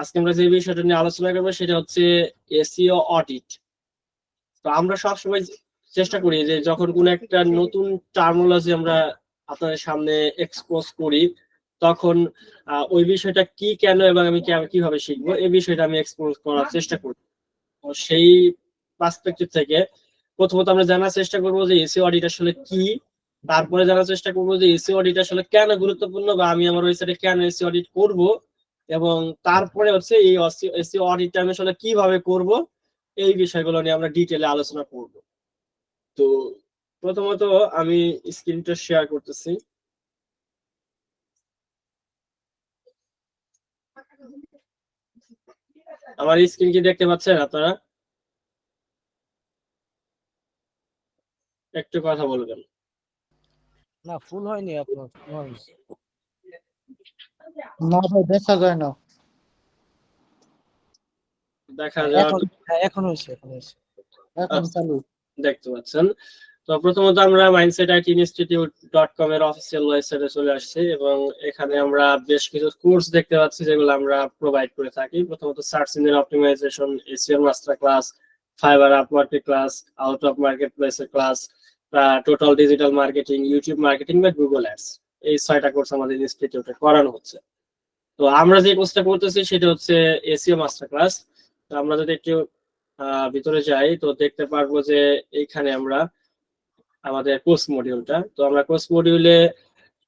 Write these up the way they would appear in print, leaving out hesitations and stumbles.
আজকে আমরা যে বিষয়টা নিয়ে আলোচনা করবো সেটা হচ্ছে এসইও অডিট। তো আমরা সবসময় চেষ্টা করি যে যখন কোনো একটা নতুন টার্মিনোলজি আমরা আপনাদের সামনে এক্সপোজ করি, তখন ওই বিষয়টা কি, কেন এবং আমি কিভাবে শিখবো এই বিষয়টা আমি এক্সপোজ করার চেষ্টা করি। তো সেই পার্সপেক্টিভ থেকে প্রথমত আমরা জানার চেষ্টা করবো যে এসইও অডিট আসলে কি, তারপরে জানার চেষ্টা করবো যে এসইও অডিট আসলে কেন গুরুত্বপূর্ণ বা আমি আমার ওয়েবসাইটে কেন এসইও অডিট করব, এবং তারপরে হচ্ছে এই এসইও অডিটটা আমি আসলে কিভাবে করব, এই বিষয়গুলো নিয়ে আমরা ডিটেলে আলোচনা করব। তো প্রথমত আমি স্ক্রিনটা শেয়ার করতেছি। আমার স্ক্রিন কি দেখতে পাচ্ছেন আপনারা? একটু কথা বলবেন। না, ফুল হয়নি আপনার। না ভাই, দেখা যায় না। দেখা যায় এখন হয়েছে। এখন চালু। দেখতে পাচ্ছেন। তো প্রথমত আমরা mindsetit.institute.com এর অফিসিয়াল ওয়েবসাইটে চলে আসছি এবং এখানে আমরা বেশ কিছু কোর্স দেখতে পাচ্ছি যেগুলো আমরা প্রোভাইড করে থাকি। প্রথমত search engine optimization, SEO master class, Fiverr আপওয়ার্কের ক্লাস, আউট অফ মার্কেট প্লেসের class, total digital marketing, YouTube marketing বা গুগল অ্যাডস, এই 6টা কোর্স আমাদের ইনস্টিটিউটে করানো হচ্ছে। তো আমরা যে কোর্সটা করতেছি সেটা হচ্ছে এসইও মাস্টার ক্লাস। তো আমরা যদি একটু ভিতরে যাই তো দেখতে পারবো যে এইখানে আমরা আমাদের কোর্স মডিউলটা, তো আমরা কোর্স মডিউলে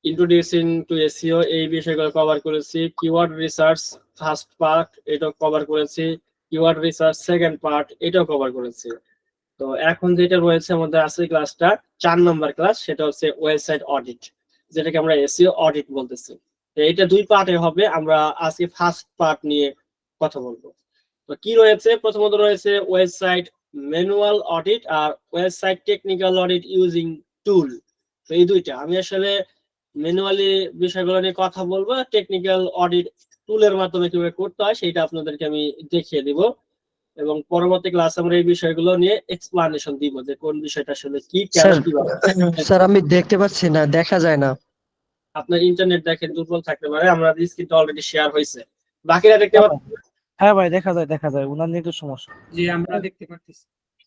ইন্ট্রোডিউসিং টু এসইও এই বিষয়গুলো কভার করেছি। কিওয়ার্ড রিসার্চ ফার্স্ট পার্ট এটাও কভার করেছি, কিওয়ার্ড রিসার্চ সেকেন্ড পার্ট এটাও কভার করেছি। তো এখন যেটা রয়েছে আমাদের আছে ক্লাসটা 4 নম্বর ক্লাস, সেটা হচ্ছে ওয়েবসাইট অডিট, যেটাকে আমরা এসইও অডিট বলতেছি। তো এটা 2 পার্টে হবে, আমরা আজকে ফার্স্ট পার্ট নিয়ে কথা বলবো। তো কি রয়েছে, প্রথমত রয়েছে ওয়েবসাইট ম্যানুয়াল অডিট আর ওয়েবসাইট টেকনিক্যাল অডিট ইউজিং টুল। তো এই দুইটা আমি আসলে ম্যানুয়ালি বিষয়গুলো নিয়ে কথা বলবো, টেকনিক্যাল অডিট টুলের মাধ্যমে কিভাবে করতে হয় সেটা আপনাদেরকে আমি দেখিয়ে দিব, এবং পরবর্তী ক্লাসে আমরা এই বিষয়গুলো নিয়ে এক্সপ্লানেশন দিব যে কোন বিষয়টা আসলে কি, কেন, কিভাবে। স্যার আমি দেখতে পাচ্ছি না, দেখা যায় না। আপনার ইন্টারনেট দেখেন দুর্বল থাকতে পারে, আমরা স্ক্রিনটা অলরেডি শেয়ার হয়েছে, বাকিরা দেখতে পাচ্ছেন? হ্যাঁ ভাই, দেখা যায়, উনার নিয়ে একটু সমস্যা। জি, আমরা দেখতে পাচ্ছি।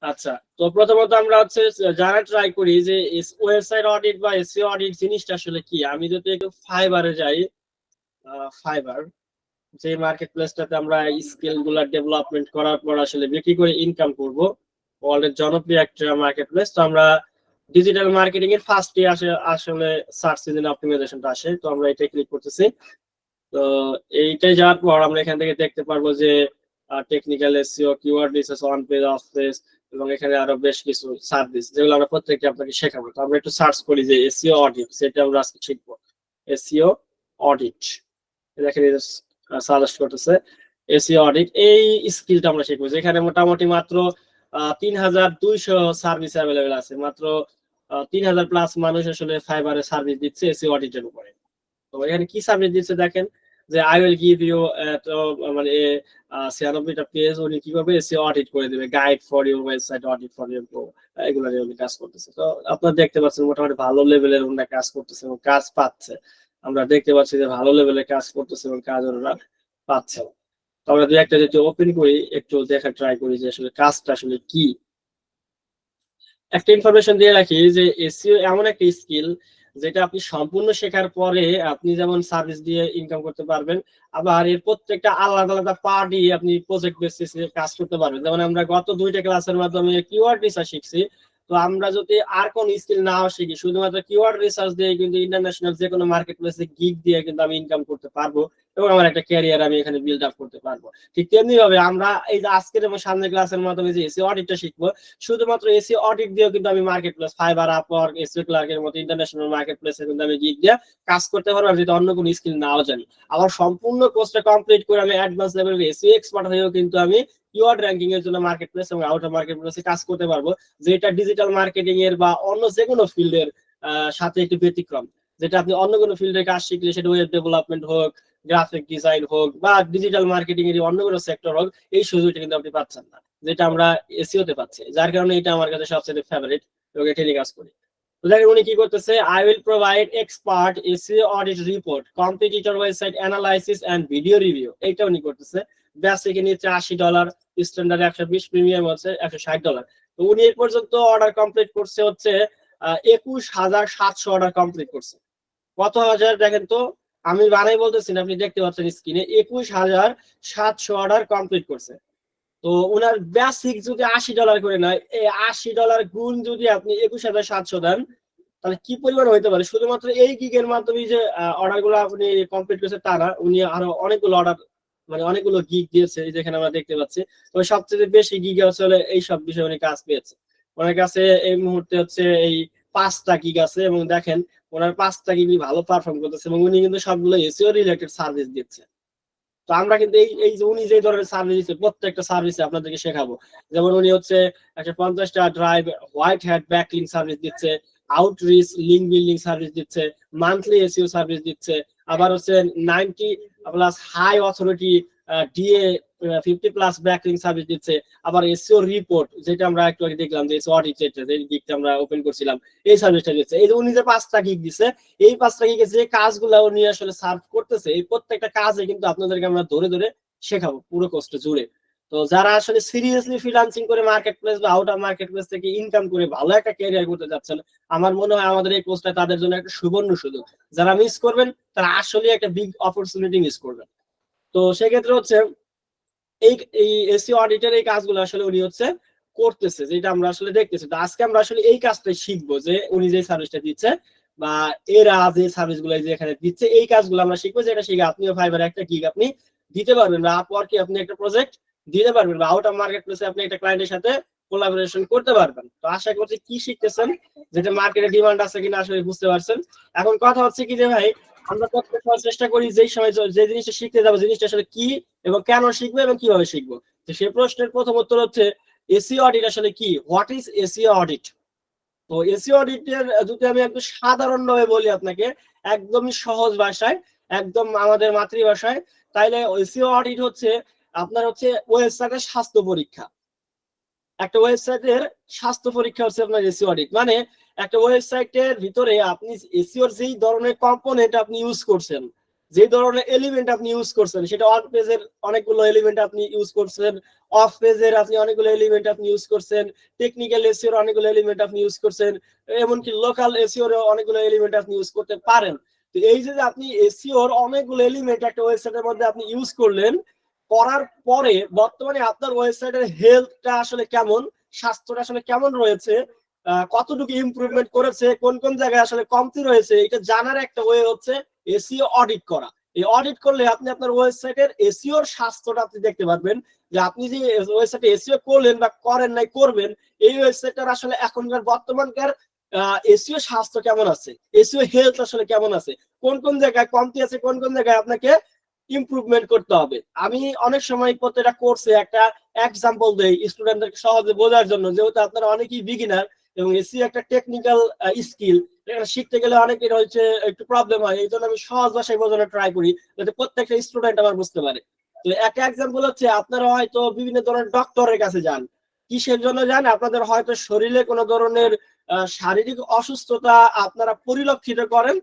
আচ্ছা, তো প্রথমত আমরা হচ্ছে জানা ট্রাই করি যে ওয়েবসাইট অডিট বা এসইও অডিট জিনিসটা আসলে কি। আমি যদি একটু ফাইবারে যাই, ফাইবার যে মার্কেট প্লেসটাতে আমরা স্কিল গুলা ডেভেলপমেন্ট করার পর আসলে বিক্রি করে ইনকাম করব, ওয়ার্ল্ডের জনপ্রিয় একটা মার্কেট প্লেস। তো আমরা ডিজিটাল মার্কেটিং এর ফার্স্টে আসলে সার্চ ইঞ্জিন অপটিমাইজেশনটা আসে, তো আমরা এটা ক্লিক করতেছি। তো এইটাই যাওয়ার পর আমরা এখান থেকে দেখতে পারবো যে technical SEO, keyword research, on page, of page, এবং এখানে আরো বেশ কিছু সার্ভিস যেগুলো আমরা প্রত্যেকটা আপনাকে শেখাবো। তো আমরা একটু সার্চ করি যে এসইও অডিট, সেটা আমরা আজকে শিখবো। এসইও অডিট দেখেন সাজেস্ট করতেছে এসইও অডিট, এই স্কিলটা আমরা শিখবো, যেখানে মোটামুটি মাত্র 3200 সার্ভিস অ্যাভেলেবেল আছে। মাত্র 3000 প্লাস মানুষ আসলে ফাইবারে সার্ভিস দিচ্ছে এসইও অডিটের উপরে। তো এখানে কি সার্ভিস দিচ্ছে দেখেন, যে আই উইল গিভ ইউ, তো মানে 96টা পেজ উনি কিভাবে এসে অডিট করে দিবে, guide for your website, audit for your pro, এগুলো নিয়ে উনি কাজ করতেছে। তো আপনারা দেখতে পাচ্ছেন মোটামুটি ভালো লেভেলের ওনারা কাজ করতেছে এবং কাজ পাচ্ছে। আমরা দেখতে পাচ্ছি যে ভালো লেভেলে কাজ করতেছে এবং কাজ ওনারা পাচ্ছে। তো আমরা দুই একটা যদি ওপেন করি একটু দেখা ট্রাই করি যে আসলে কাজটা আসলে কি। একটা ইনফরমেশন দিয়ে রাখি যে এসইও এমন একটা স্কিল যেটা আপনি সম্পূর্ণ শেখার পরে আপনি যেমন সার্ভিস দিয়ে ইনকাম করতে পারবেন, আবার এর প্রত্যেকটা আলাদা আলাদা পার্টই আপনি প্রজেক্ট বেসিসে কাজ করতে পারবেন। যেমন আমরা গত 2টা ক্লাসের মাধ্যমে কিওয়ার্ড রিসার্চ শিখছি। তো আমরা যদি আর কোন স্কিল নাও শিখি, শুধুমাত্র কিওয়ার্ড রিসার্চ দিয়ে কিন্তু ইন্টারন্যাশনাল যে কোনো মার্কেট প্লেসে গিগ দিয়ে কিন্তু আমি ইনকাম করতে পারবো এবং আমার একটা ক্যারিয়ার আমি এখানে বিল্ড আপ করতে পারবো। ঠিক তেমনি ভাবে আমরা এই যে আজকের এবং সামনের ক্লাসের মাধ্যমে যে এসইও অডিটটা শিখবো, শুধুমাত্র এসইও অডিট দিয়েও কিন্তু আমি market place, Fiverr, Upwork, SEO ক্লার্কের মতো ইন্টারন্যাশনাল মার্কেট প্লেসে কিন্তু আমি গিগ দিয়ে কাজ করতে পারবো, আমি যদি অন্য কোনো স্কিল নাও জানি। আবার সম্পূর্ণ কোর্সটা কমপ্লিট করে আমি অ্যাডভান্স লেভেলের এসইও এক্সপার্ট হয়েও কিন্তু আমি কিওয়ার্ড র্যাঙ্কিং এর জন্য মার্কেট প্লেস এবং আউট অফ মার্কেট প্লেসে কাজ করতে পারবো, যেটা ডিজিটাল মার্কেটিং এর বা অন্য যে কোনো ফিল্ডের সাথে একটু ব্যতিক্রম। যেটা আপনি অন্য কোনো ফিল্ডের কাজ শিখলে, সেটা ওয়েব ডেভেলপমেন্ট হোক, গ্রাফিক ডিজাইন হোক, বা ডিজিটাল মার্কেটিং এর অন্য কোনো সেক্টর হোক, এই সুযোগটা কিন্তু আপনি পাচ্ছেন না, যেটা আমরা এসইও তে পাচ্ছি। যার কারণে এটা আমার কাছে সবচেয়ে ফেভারিট এবং এটা নিয়ে কাজ করি। তো দেখেন উনি কি করতেছে, I will provide expert SEO audit report, competitor website analysis and video review, এইটা উনি করতেছে। বেসিক নিচ্ছে $80, স্ট্যান্ডার্ড 120, প্রিমিয়াম হচ্ছে $160। তো উনি এই পর্যন্ত অর্ডার কমপ্লিট করছে হচ্ছে 21,700 অর্ডার কমপ্লিট করছে। কত হাজার দেখেন তো, আমি বানাই বলতেছি না, আপনি দেখতে পাচ্ছেন স্ক্রিনে 21,700 অর্ডার কমপ্লিট করছে। তো ওনার বেসিক যদি $80 করে নেয়, এই $80 গুণ যদি আপনি 21,700 দেন, তাহলে কি পরিমাণ হইতে পারে। শুধুমাত্র এই গিগের মাধ্যমে যে অর্ডার গুলো আপনি কমপ্লিট করছে তা না, উনি আরো অনেকগুলো অর্ডার মানে অনেকগুলো গিগ দিয়েছে, যেখানে আমরা দেখতে পাচ্ছি। তবে সবচেয়ে বেশি গিগে আসলে এই সব বিষয়ে উনি কাজ পেয়েছে। ওনার কাছে এই মুহূর্তে হচ্ছে এই 5টা গিগ আছে, এবং দেখেন ওনার 5টা গিগই ভালো পারফর্ম করতেছে, এবং উনি কিন্তু সবগুলো এসইও রিলেটেড সার্ভিস দিচ্ছে। তো আমরা কিন্তু এই যে উনি যে ধরনের সার্ভিস দিচ্ছে, প্রত্যেকটা সার্ভিসে আপনাদেরকে শেখাবো। যেমন উনি হচ্ছে একটা 50টা drive white hat backlink service দিচ্ছে, আউটরিচ লিঙ্ক বিল্ডিং সার্ভিস দিচ্ছে, মান্থলি এসইও সার্ভিস দিচ্ছে, আবার হচ্ছে 90+ high authority DA 50+ backlink service দিচ্ছে, আবার এসইও রিপোর্ট, যেটা আমরা একটু আগে দেখলাম যে এসইও অডিট, যে গিগটা আমরা ওপেন করছিলাম, এই সার্ভিসটা দিচ্ছে। এই যে উনি যে 5টা গিগ দিচ্ছে, এই 5টা গিগে যে কাজগুলো উনি আসলে সার্ভ করতেছে, এই প্রত্যেকটা কাজে কিন্তু আপনাদেরকে আমরা ধরে ধরে শেখাবো পুরো কোর্সটা জুড়ে। তো যারা আসলে সিরিয়াসলি ফ্রিল্যান্সিং করে মার্কেট প্লেস বা আউট অফ মার্কেট প্লেস থেকে ইনকাম করে ভালো একটা ক্যারিয়ার করতে যাচ্ছেন, আমার মনে হয় আমাদের এই কোর্সটা তাদের জন্য একটা সুবর্ণ সুযোগ। যারা মিস করবেন তারা আসলে একটা বিগ অপরচুনিটি মিস করবেন। তো সেক্ষেত্রে হচ্ছে এই এই এসইও অডিটের এই কাজগুলো আসলে উনি হচ্ছে করতেছে, যেটা আমরা আসলে দেখতেছি। তো আজকে আমরা আসলে এই কাজটাই শিখবো, যে উনি যে সার্ভিসটা দিচ্ছে বা এরা যে সার্ভিসগুলো যে এখানে দিচ্ছে, এই কাজগুলো আমরা শিখবো, যেটা শিখে আপনিও ফাইবারে একটা গিগ আপনি দিতে পারবেন, বা আপওয়ার্কে আপনি একটা প্রজেক্ট দিতে পারবেন, বা আউট অফ মার্কেট প্লেসে আপনি একটা ক্লায়েন্টের সাথে কোলাবোরেশন করতে পারবেন। তো আশা করছি কি শিখতেছেন, যেটা মার্কেটে ডিমান্ড আছে কিনা আসলে বুঝতে পারছেন। এখন কথা হচ্ছে কি যে ভাই, আমরা প্রত্যেকটা চেষ্টা করি যেই সময় যে জিনিসটা শিখতে যাবো, জিনিসটা আসলে কি এবং কেন শিখবো এবং কিভাবে শিখবো। তো সেই প্রশ্নের প্রথম উত্তর হচ্ছে এসইও অডিট আসলে কি, হোয়াট ইজ এসইও অডিট। তো এসইও অডিটের যদি আমি একটু সাধারণভাবে বলি আপনাকে, একদমই সহজ ভাষায়, একদম আমাদের মাতৃভাষায়, তাইলে এসইও অডিট হচ্ছে আপনার হচ্ছে ওয়েবসাইটের স্বাস্থ্য পরীক্ষা। একটা ওয়েবসাইটের স্বাস্থ্য পরীক্ষা হচ্ছে আপনার এসইও অডিট। মানে একটা ওয়েবসাইটের ভিতরে আপনি এসইওর যেই ধরনের কম্পোনেন্ট আপনি ইউজ করছেন, যে ধরনের এলিমেন্ট আপনি ইউজ করছেন, সেটা অন পেজের অনেকগুলো এলিমেন্ট আপনি ইউজ করছেন, অফ পেজের আপনি অনেকগুলো এলিমেন্ট আপনি ইউজ করছেন, টেকনিক্যাল এসইওর অনেকগুলো এলিমেন্ট আপনি ইউজ করছেন, এমনকি লোকাল এসইওর অনেকগুলো এলিমেন্ট আপনি ইউজ করতে পারেন। তো এই যে আপনি এসইওর অনেকগুলো এলিমেন্ট একটা ওয়েবসাইটের মধ্যে আপনি ইউজ করলেন, করার পরে বর্তমানে আপনার ওয়েবসাইটের হেলথটা আসলে কেমন, স্বাস্থ্যটা আসলে কেমন রয়েছে, কতটুকু ইমপ্রুভমেন্ট করেছে, কোন কোন জায়গায় আসলে কমতি রয়েছে, এটা জানার একটা ওয়ে হচ্ছে এসইও অডিট করা। এই অডিট করলে আপনি আপনার ওয়েবসাইটের এসইওর স্বাস্থ্যটা আপনি দেখতে পারবেন, যে আপনি যে ওয়েবসাইটে এসইও করলেন বা করেন নাই করবেন, এই ওয়েবসাইটটার আসলে এখনকার বর্তমানকার এসইও স্বাস্থ্য কেমন আছে, এসইও হেলথ আসলে কেমন আছে, কোন কোন জায়গায় কমতি আছে, কোন কোন জায়গায় আপনাকে ইমপ্রুভমেন্ট করতে হবে। আমি অনেক সময় প্রত্যেকটা কোর্সে একটা এক্সাম্পল দেই স্টুডেন্টদেরকে সহজে বোঝার জন্য, যেহেতু আপনারা অনেকেই বিগিনার এবং এসইও একটা টেকনিক্যাল স্কিল, এটা শিখতে গেলে অনেকের হচ্ছে একটু প্রবলেম হয়, এই জন্য আমি সহজ ভাষায় বোঝানোর ট্রাই করি, যাতে প্রত্যেকটা স্টুডেন্ট আমার বুঝতে পারে। তো একটা এক্সাম্পল হচ্ছে, আপনারা হয়তো বিভিন্ন ধরনের ডক্টরের কাছে যান, কিসের জন্য যান, আপনাদের হয়তো শরীরে কোনো ধরনের শারীরিক অসুস্থতা আপনারা পরিলক্ষিত করেন,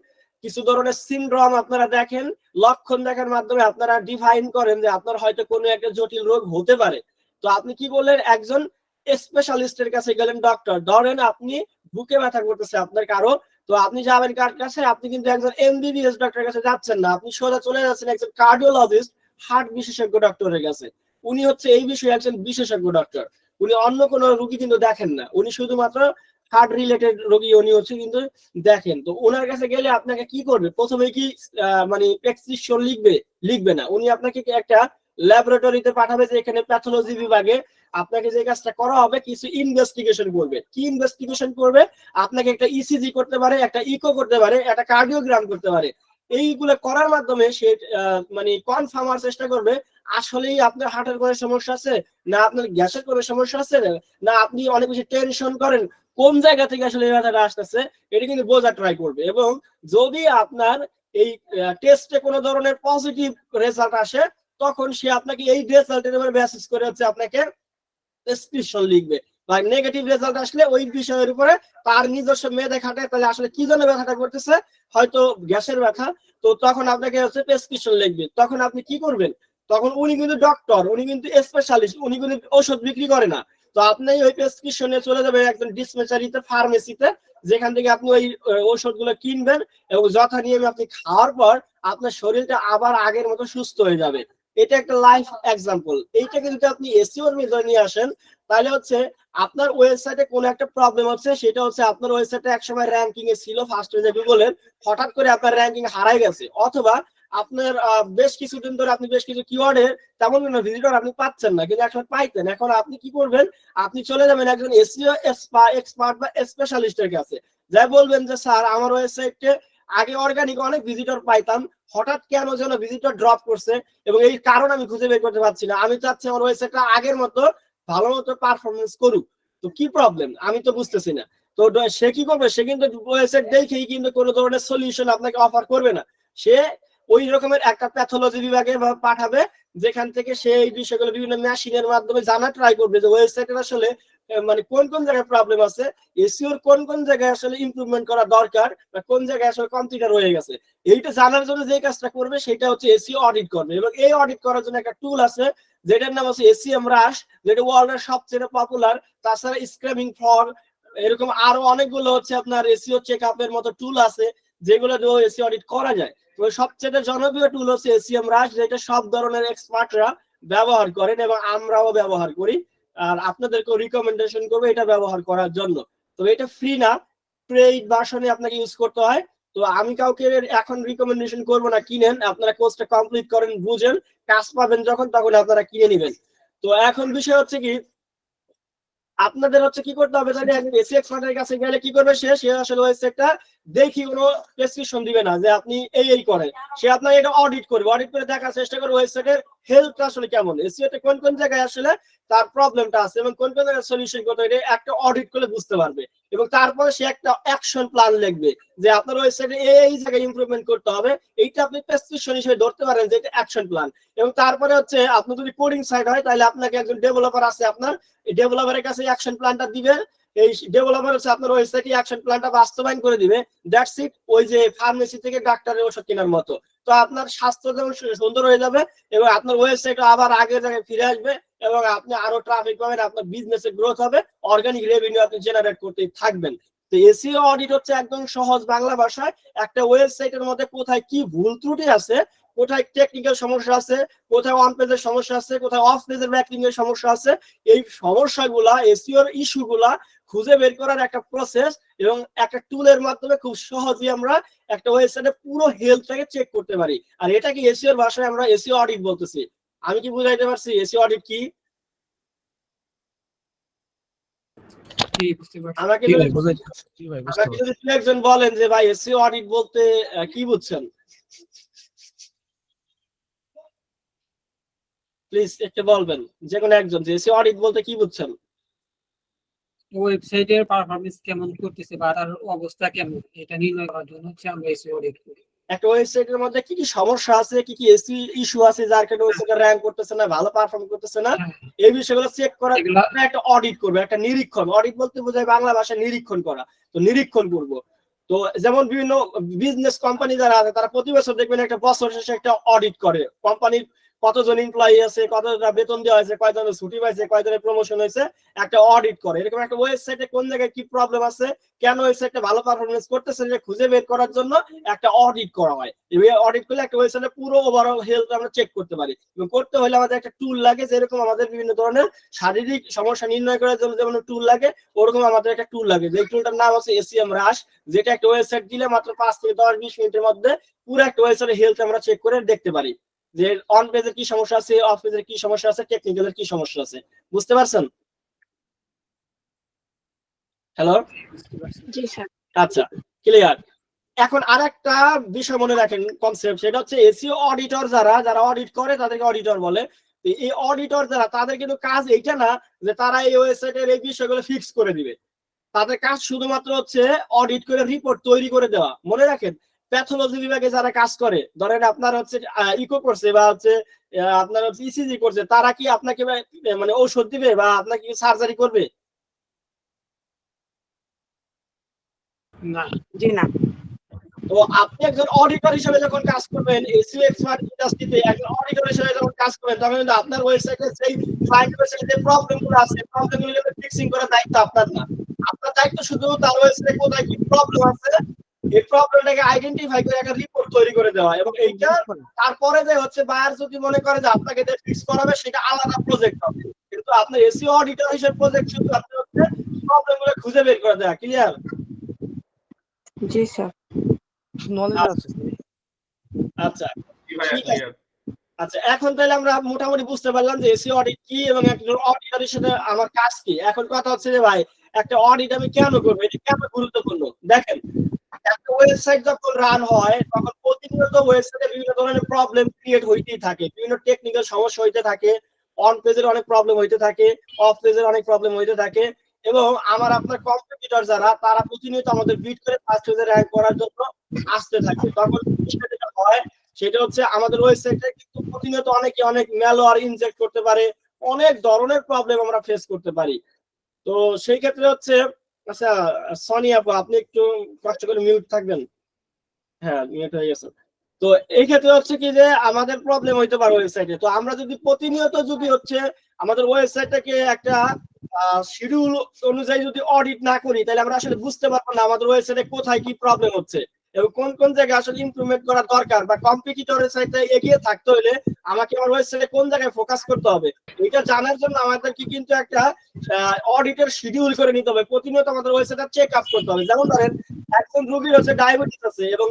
কিছু ধরনের সিনড্রোম আপনারা দেখেন, লক্ষণ দেখার মাধ্যমে আপনারা ডিফাইন করেন যে আপনার হয়তো কোনো একটা জটিল রোগ হতে পারে। তো আপনি কি বললেন, একজন স্পেশালিস্টের কাছে গেলেন, ডক্টর, ধরেন আপনি বুকে ব্যথা করতেছে আপনার কারো, তো আপনি যাবেন কার কাছে, আপনি কিন্তু একজন এমবিবিএস ডক্টরের কাছে যাচ্ছেন না, আপনি সোজা চলে যাচ্ছেন একজন কার্ডিওলজিস্ট, হার্ট বিশেষজ্ঞ ডক্টরের কাছে। উনি হচ্ছে এই বিষয়ে একজন বিশেষজ্ঞ ডক্টর, উনি অন্য কোনো রোগী কিন্তু দেখেন না, উনি শুধুমাত্র হার্ট রিলেটেড রোগী উনি হচ্ছে কিন্তু দেখেন। তো ওনার কাছে গেলে আপনাকে কি করবে, প্রথমে কি মানে প্রেসক্রিপশন লিখবে না, উনি আপনাকে একটা ল্যাবরেটরিতে পাঠাবে, যে এখানে প্যাথোলজি বিভাগে আপনাকে যে কাজটা করা হবে, কিছু ইনভেস্টিগেশন করবে। কি ইনভেস্টিগেশন করবে, আপনাকে একটা ইসিজি করতে পারে, একটা ইকো করতে পারে, একটা কার্ডিওগ্রাম করতে পারে। এইগুলো করার মাধ্যমে সে মানে কনফার্ম হওয়ার চেষ্টা করবে আসলেই আপনার হার্টের কোনো সমস্যা আছে, না আপনার গ্যাসের কোনো সমস্যা আছে, না আপনি অনেক বেশি টেনশন করেন, কোন জায়গা থেকে আসলে এই ব্যথাটা আসতেছে, এটা কিন্তু বোঝা ট্রাই করবে। এবং যদি আপনার এই টেস্টে কোনো ধরনের পজিটিভ রেজাল্ট আসে, তখন সে আপনাকে এই রেজাল্টের উপর বেসিস করে হচ্ছে আপনাকে প্রেসক্রিপশন লিখবে, বা নেগেটিভ রেজাল্ট আসলে ওই বিষয়ের উপরে তার নিজস্ব মেধা খাটায়, তাহলে আসলে কি জন্য ব্যথাটা করতেছে, হয়তো গ্যাসের ব্যথা, তো তখন আপনাকে হচ্ছে প্রেসক্রিপশন লিখবে। তখন আপনি কি করবেন, তখন উনি কিন্তু ডক্টর, উনি কিন্তু স্পেশালিস্ট, উনি কিন্তু ওষুধ বিক্রি করে না। তো আপনি ওই প্রেসক্রিপশনে চলে যাবেন একজন ডিসপেন্সারিতে, ফার্মেসিতে, যেখান থেকে আপনি ওই ঔষধগুলো কিনবেন এবং যথা নিয়মে আপনি খাওয়ার পর আপনার শরীরটা আবার আগের মতো সুস্থ হয়ে যাবে। এটা একটা লাইফ এক্সাম্পল। এইটাকে যদি আপনি এসইওর মেজর নিয়ে আসেন, তাহলে হচ্ছে আপনার ওয়েবসাইটে কোনো একটা প্রবলেম হচ্ছে, সেটা হচ্ছে আপনার ওয়েবসাইটে একসময় র্যাঙ্কিং এ ছিল ফার্স্ট পেজে গুগলের, হঠাৎ করে আপনার র্যাঙ্কিং হারাই গেছে, অথবা আপনার বেশ কিছুদিন ধরে আপনি বেশ কিছু কিওয়ার্ডের তেমন কোনো ভিজিটর আপনি পাচ্ছেন না, কিন্তু একসময় পাইতেন। এখন আপনি কি করবেন, আপনি চলে যাবেন একজন এসইও এক্সপার্ট বা স্পেশালিস্টের কাছে, যাই বলবেন যে স্যার আমার ওয়েবসাইটে আগে অর্গানিক অনেক ভিজিটর পাইতাম, হঠাৎ কেন যেন ভিজিটর ড্রপ করছে এবং এই কারণ আমি খুঁজে বের করতে পারছি না, আমি চাচ্ছি আমার ওয়েবসাইটটা আগের মতো ভালো মতো পারফরমেন্স করুক, তো কি প্রবলেম আমি তো বুঝতেছি না। তো সে কি করবে, সে কিন্তু ওয়েবসাইট দেখেই কিন্তু কোনো ধরনের সলিউশন আপনাকে অফার করবে না, সে ওই রকমের একটা প্যাথোলজি বিভাগে পাঠাবে, যেখান থেকে সে এই বিষয়গুলো বিভিন্ন মেশিনের মাধ্যমে জানা ট্রাই করবে যে ওয়েবসাইটের আসলে মানে কোন কোন জায়গায় প্রবলেম আছে, এসইওর কোন কোন জায়গায় আসলে ইমপ্রুভমেন্ট করা দরকার, বা কোন জায়গায় আসলে কম্পিউটার হয়ে গেছে। এইটা জানার জন্য যে কাজটা করবে সেটা হচ্ছে এসইও অডিট করবে, এবং এই অডিট করার জন্য একটা টুল আছে যেটার নাম হচ্ছে এসইএম রাশ, যেটা ওয়ার্ল্ডের সবচেয়ে পপুলার। তাছাড়া স্ক্র্যামিং ফর, এরকম আরো অনেকগুলো হচ্ছে আপনার এসইও চেকআপের মতো টুল আছে যেগুলো দিয়ে এসইও অডিট করা যায়। তো সবচেয়ে জনপ্রিয় টুল হচ্ছে এসইএম রাশ, যেটা সব ধরনের এক্সপার্টরা ব্যবহার করেন এবং আমরাও ব্যবহার করি, আর আপনাদেরকেও রিকমেন্ডেশন করবো এটা ব্যবহার করার জন্য। তো এটা ফ্রি না, পেইড ভার্সনে আপনাকে ইউজ করতে হয়। তো আমি কাউকে এখন রিকমেন্ডেশন করবো না কিনেন, আপনারা কোর্সটা কমপ্লিট করেন, বুঝেন, কাজ পাবেন যখন তখন আপনারা কিনে নেবেন। তো এখন বিষয় হচ্ছে কি, আপনাদের হচ্ছে কি করতে হবে, তাহলে এসি এক্সপার্টের কাছে গেলে কি করবে, সে আসলে ওয়েবসাইটটা দেখি কোনো প্রেসক্রিপশন দিবে না যে আপনি এই করেন, সে আপনার এটা অডিট করবে, অডিট করে দেখার চেষ্টা করবে ওয়েবসাইটের হেলথটা আসলে কেমন, এসইওতে কোন কোন জায়গায় আসলে তার প্রবলেমটা আছে এবং কোন কোন জায়গায় সলিউশন করতে হবে, একটা অডিট করলে বুঝতে পারবে। এবং তারপরে সে একটা অ্যাকশন প্ল্যান লিখবে যে আপনার ওয়েবসাইটে এই জায়গায় ইমপ্রুভমেন্ট করতে হবে, এইটা আপনি প্রেসক্রিপশন হিসেবে ধরতে পারেন যে এটা অ্যাকশন প্ল্যান। এবং তারপরে হচ্ছে আপনি যদি কোডিং সাইট হয়, তাহলে আপনাকে একজন ডেভেলপার আছে, আপনার ডেভেলপারের কাছে অ্যাকশন প্ল্যানটা দিবে, এই ডেভেলপার হচ্ছে আপনার ওয়েবসাইটে অ্যাকশন প্ল্যানটা বাস্তবায়ন করে দিবে, দ্যাটস ইট। ওই যে ফার্মেসি থেকে ডাক্তারের ওষুধ কেনার মতো। তো আপনার স্বাস্থ্য যেমন সুন্দর হয়ে যাবে এবং আপনার ওয়েবসাইট আবার আগের জায়গায় ফিরে আসবে এবং আপনি আরো ট্রাফিক পাবেন, আপনার বিজনেসের গ্রোথ হবে, অর্গানিক রেভিনিউ আপনি জেনারেট করতে থাকবেন। তো এসইও অডিট হচ্ছে একদম সহজ বাংলা ভাষায় একটা ওয়েবসাইটের মধ্যে কোথায় কি ভুল ত্রুটি আছে, কোথায় টেকনিক্যাল সমস্যা আছে, কোথায় অন পেজের সমস্যা আছে, কোথায় অফ পেজের ব্যাকলিং এর সমস্যা আছে, এই সমস্যাগুলা এসইওর ইস্যুগুলা খুঁজে বের করার একটা প্রসেস এবং একটা টুলের মাধ্যমে খুব সহজেই আমরা একটা ওয়েবসাইটে পুরো হেলথটাকে চেক করতে পারি। আর এটা কি এসইওর ভাষায় আমরা এসইও অডিট বলতেছি। আমি কি বুঝাইতে পারছি এসইও অডিট কি? আমাকে যদি একজন বলেন যে ভাই এসইও অডিট বলতে কি বুঝছেন, প্লিজ একটু বলবেন, যে কোনো একজন, যে এসইও অডিট বলতে কি বুঝছেন? ওয়েবসাইটের পারফরম্যান্স কেমন করতেছে বা তার অবস্থা কেমন এটা নির্ণয় করার জন্য হচ্ছে আমরা এসইও অডিট করি। একটা ওয়েবসাইটের মধ্যে কি কি সমস্যা আছে, কি কি এসইও ইস্যু আছে যার কারণে ওয়েবসাইটটা র‍্যাঙ্ক করতেছে না, ভালো পারফর্ম করতেছে না, এই বিষয়গুলো চেক করার জন্য একটা অডিট করবে, একটা নিরীক্ষণ। অডিট বলতে বোঝায় বাংলা ভাষায় নিরীক্ষণ করা। তো নিরীক্ষণ করব। তো যেমন বিভিন্ন বিজনেস কোম্পানি যারা আছে তারা প্রতি বছর দেখবেন একটা বছর শেষে একটা অডিট করে, কোম্পানির কতজন এমপ্লয়ি আছে, কতটা বেতন দেওয়া হয়েছে, কয়জনের ছুটি পাইছে, কয়জনের প্রমোশন হয়েছে, একটা অডিট করে। এরকম একটা ওয়েবসাইটে কোন জায়গায় কি প্রবলেম আছে, কেন ওয়েবসাইটটা ভালো পারফরমেন্স করতেছে, যে খুঁজে বের করার জন্য একটা অডিট করা হয়। এই অডিট করলে একটা ওয়েবসাইটের পুরো ওভারঅল হেলথ আমরা চেক করতে পারি। এবং করতে হলে আমাদের একটা টুল লাগে, যেরকম আমাদের বিভিন্ন ধরনের শারীরিক সমস্যা নির্ণয় করার জন্য যেমন টুল লাগে, ওরকম আমাদের একটা টুল লাগে, যে টুলটার নাম হচ্ছে এসইএম রাশ, যেটা একটা ওয়েবসাইট দিলে মাত্র 5 থেকে 10-20 মিনিটের মধ্যে পুরো একটা ওয়েবসাইটের হেলথ আমরা চেক করে দেখতে পারি, যে অন পেজের কি সমস্যা আছে, অফ পেজের কি সমস্যা আছে, টেকনিক্যালের কি সমস্যা আছে। বুঝতে পারছেন? হ্যালো, জি স্যার। আচ্ছা, ক্লিয়ার। এখন আরেকটা বিষয় মনে রাখেন কনসেপ্ট, সেটা হচ্ছে এসইও অডিটর যারা অডিট করে তাদেরকে অডিটর বলে। এই অডিটর যারা, তাদের কিন্তু কাজ এইটা না যে তারা এই ওয়েবসাইটের এই বিষয়গুলো ফিক্স করে দিবে। তাদের কাজ শুধুমাত্র হচ্ছে অডিট করে রিপোর্ট তৈরি করে দেওয়া। মনে রাখেন, প্যাথোলজি বিভাগে যারা কাজ করে, ধরেন আপনার হচ্ছে ইকো করছে বা হচ্ছে আপনার হচ্ছে ইসিজি করছে, তারা কি আপনাকে মানে ঔষধ দিবে বা আপনাকে সার্জারি করবে? না। জি না। তো আপনি একজন অডিটর হিসেবে যখন কাজ করবেন, এসইও এক্সপার্ট ইন্ডাস্ট্রিতে একজন অডিটর হিসেবে যখন কাজ করবেন, তখন কিন্তু আপনার ওয়েবসাইটে যেই ক্লায়েন্ট ওয়েবসাইটে যে প্রবলেমগুলো আছে, প্রবলেমগুলো কিন্তু ফিক্সিং করার দায়িত্ব আপনার না। আপনার দায়িত্ব শুধু তার ওয়েবসাইটে কোথায় কি প্রবলেম আছে, এই প্রবলেমটাকে আইডেন্টিফাই করে একটা রিপোর্ট তৈরি করে দেওয়া, এবং এইটা তারপরে যে হচ্ছে বায়ার যদি মনে করে যে আপনাকে দিয়ে ফিক্স করাবে, সেটা আলাদা প্রজেক্ট হবে। কিন্তু আপনার এসইও অডিটর হিসেবে প্রজেক্ট শুধু আপনি হচ্ছে প্রবলেমগুলো খুঁজে বের করে দেওয়া। ক্লিয়ার? জি স্যার। নলেজ আছে। আচ্ছা, ঠিক আছে। আচ্ছা, এখন তাহলে আমরা মোটামুটি বুঝতে পারলাম যে এসইও অডিট কি এবং একজন অডিটর হিসেবে আমার কাজ কি। এখন কথা হচ্ছে যে ভাই, একটা অডিট আমি কেন করবো, এটা কেন গুরুত্বপূর্ণ? দেখেন, একটা ওয়েবসাইট যখন রান হয়, তখন প্রতিনিয়ত ওয়েবসাইটে বিভিন্ন ধরনের প্রবলেম ক্রিয়েট হইতেই থাকে, বিভিন্ন টেকনিক্যাল সমস্যা হইতে থাকে, অন পেজের অনেক প্রবলেম হইতে থাকে, অফ পেজের অনেক প্রবলেম হইতে থাকে, এবং আমার আপনার কম্পিটিটর যারা, তারা প্রতিনিয়ত আমাদের বিট করে ফার্স্ট পেজে র‍্যাঙ্ক করার জন্য আসতে থাকে। তখন যেটা হয় সেটা হচ্ছে আমাদের ওয়েবসাইটে কিন্তু প্রতিনিয়ত অনেক ম্যালওয়্যার ইনজেক্ট করতে পারে, অনেক ধরনের প্রবলেম আমরা ফেস করতে পারি। তো সেই ক্ষেত্রে হচ্ছে, আচ্ছা সনি আপু, আপনি একটু কষ্ট করে মিউট থাকবেন। হ্যাঁ, মিউট হয়ে গেছে। তো এই ক্ষেত্রে হচ্ছে কি যে আমাদের প্রবলেম হইতে পারে ওয়েবসাইটে। তো আমরা যদি প্রতিনিয়ত যদি হচ্ছে আমাদের ওয়েবসাইটটাকে একটা শিডিউল অনুযায়ী যদি অডিট না করি, তাহলে আমরা আসলে বুঝতে পারবো না আমাদের ওয়েবসাইটে কোথায় কি প্রবলেম হচ্ছে এবং কোন কোন জায়গায় আসলে ইমপ্রুভমেন্ট করা দরকার, বা কম্পিটিটরের সাথে এগিয়ে থাকতে হলে আমাকে আমার ওয়েবসাইটে কোন জায়গায় ফোকাস করতে হবে, এটা জানার জন্য আমাদেরকে কিন্তু একটা অডিটের শিডিউল করে নিতে হবে। প্রতিনিয়ত আমাদের ওয়েবসাইটটা চেক আপ করতে হবে। যেমন ধরেন, একজন রোগীর হচ্ছে ডায়াবেটিস আছে, এবং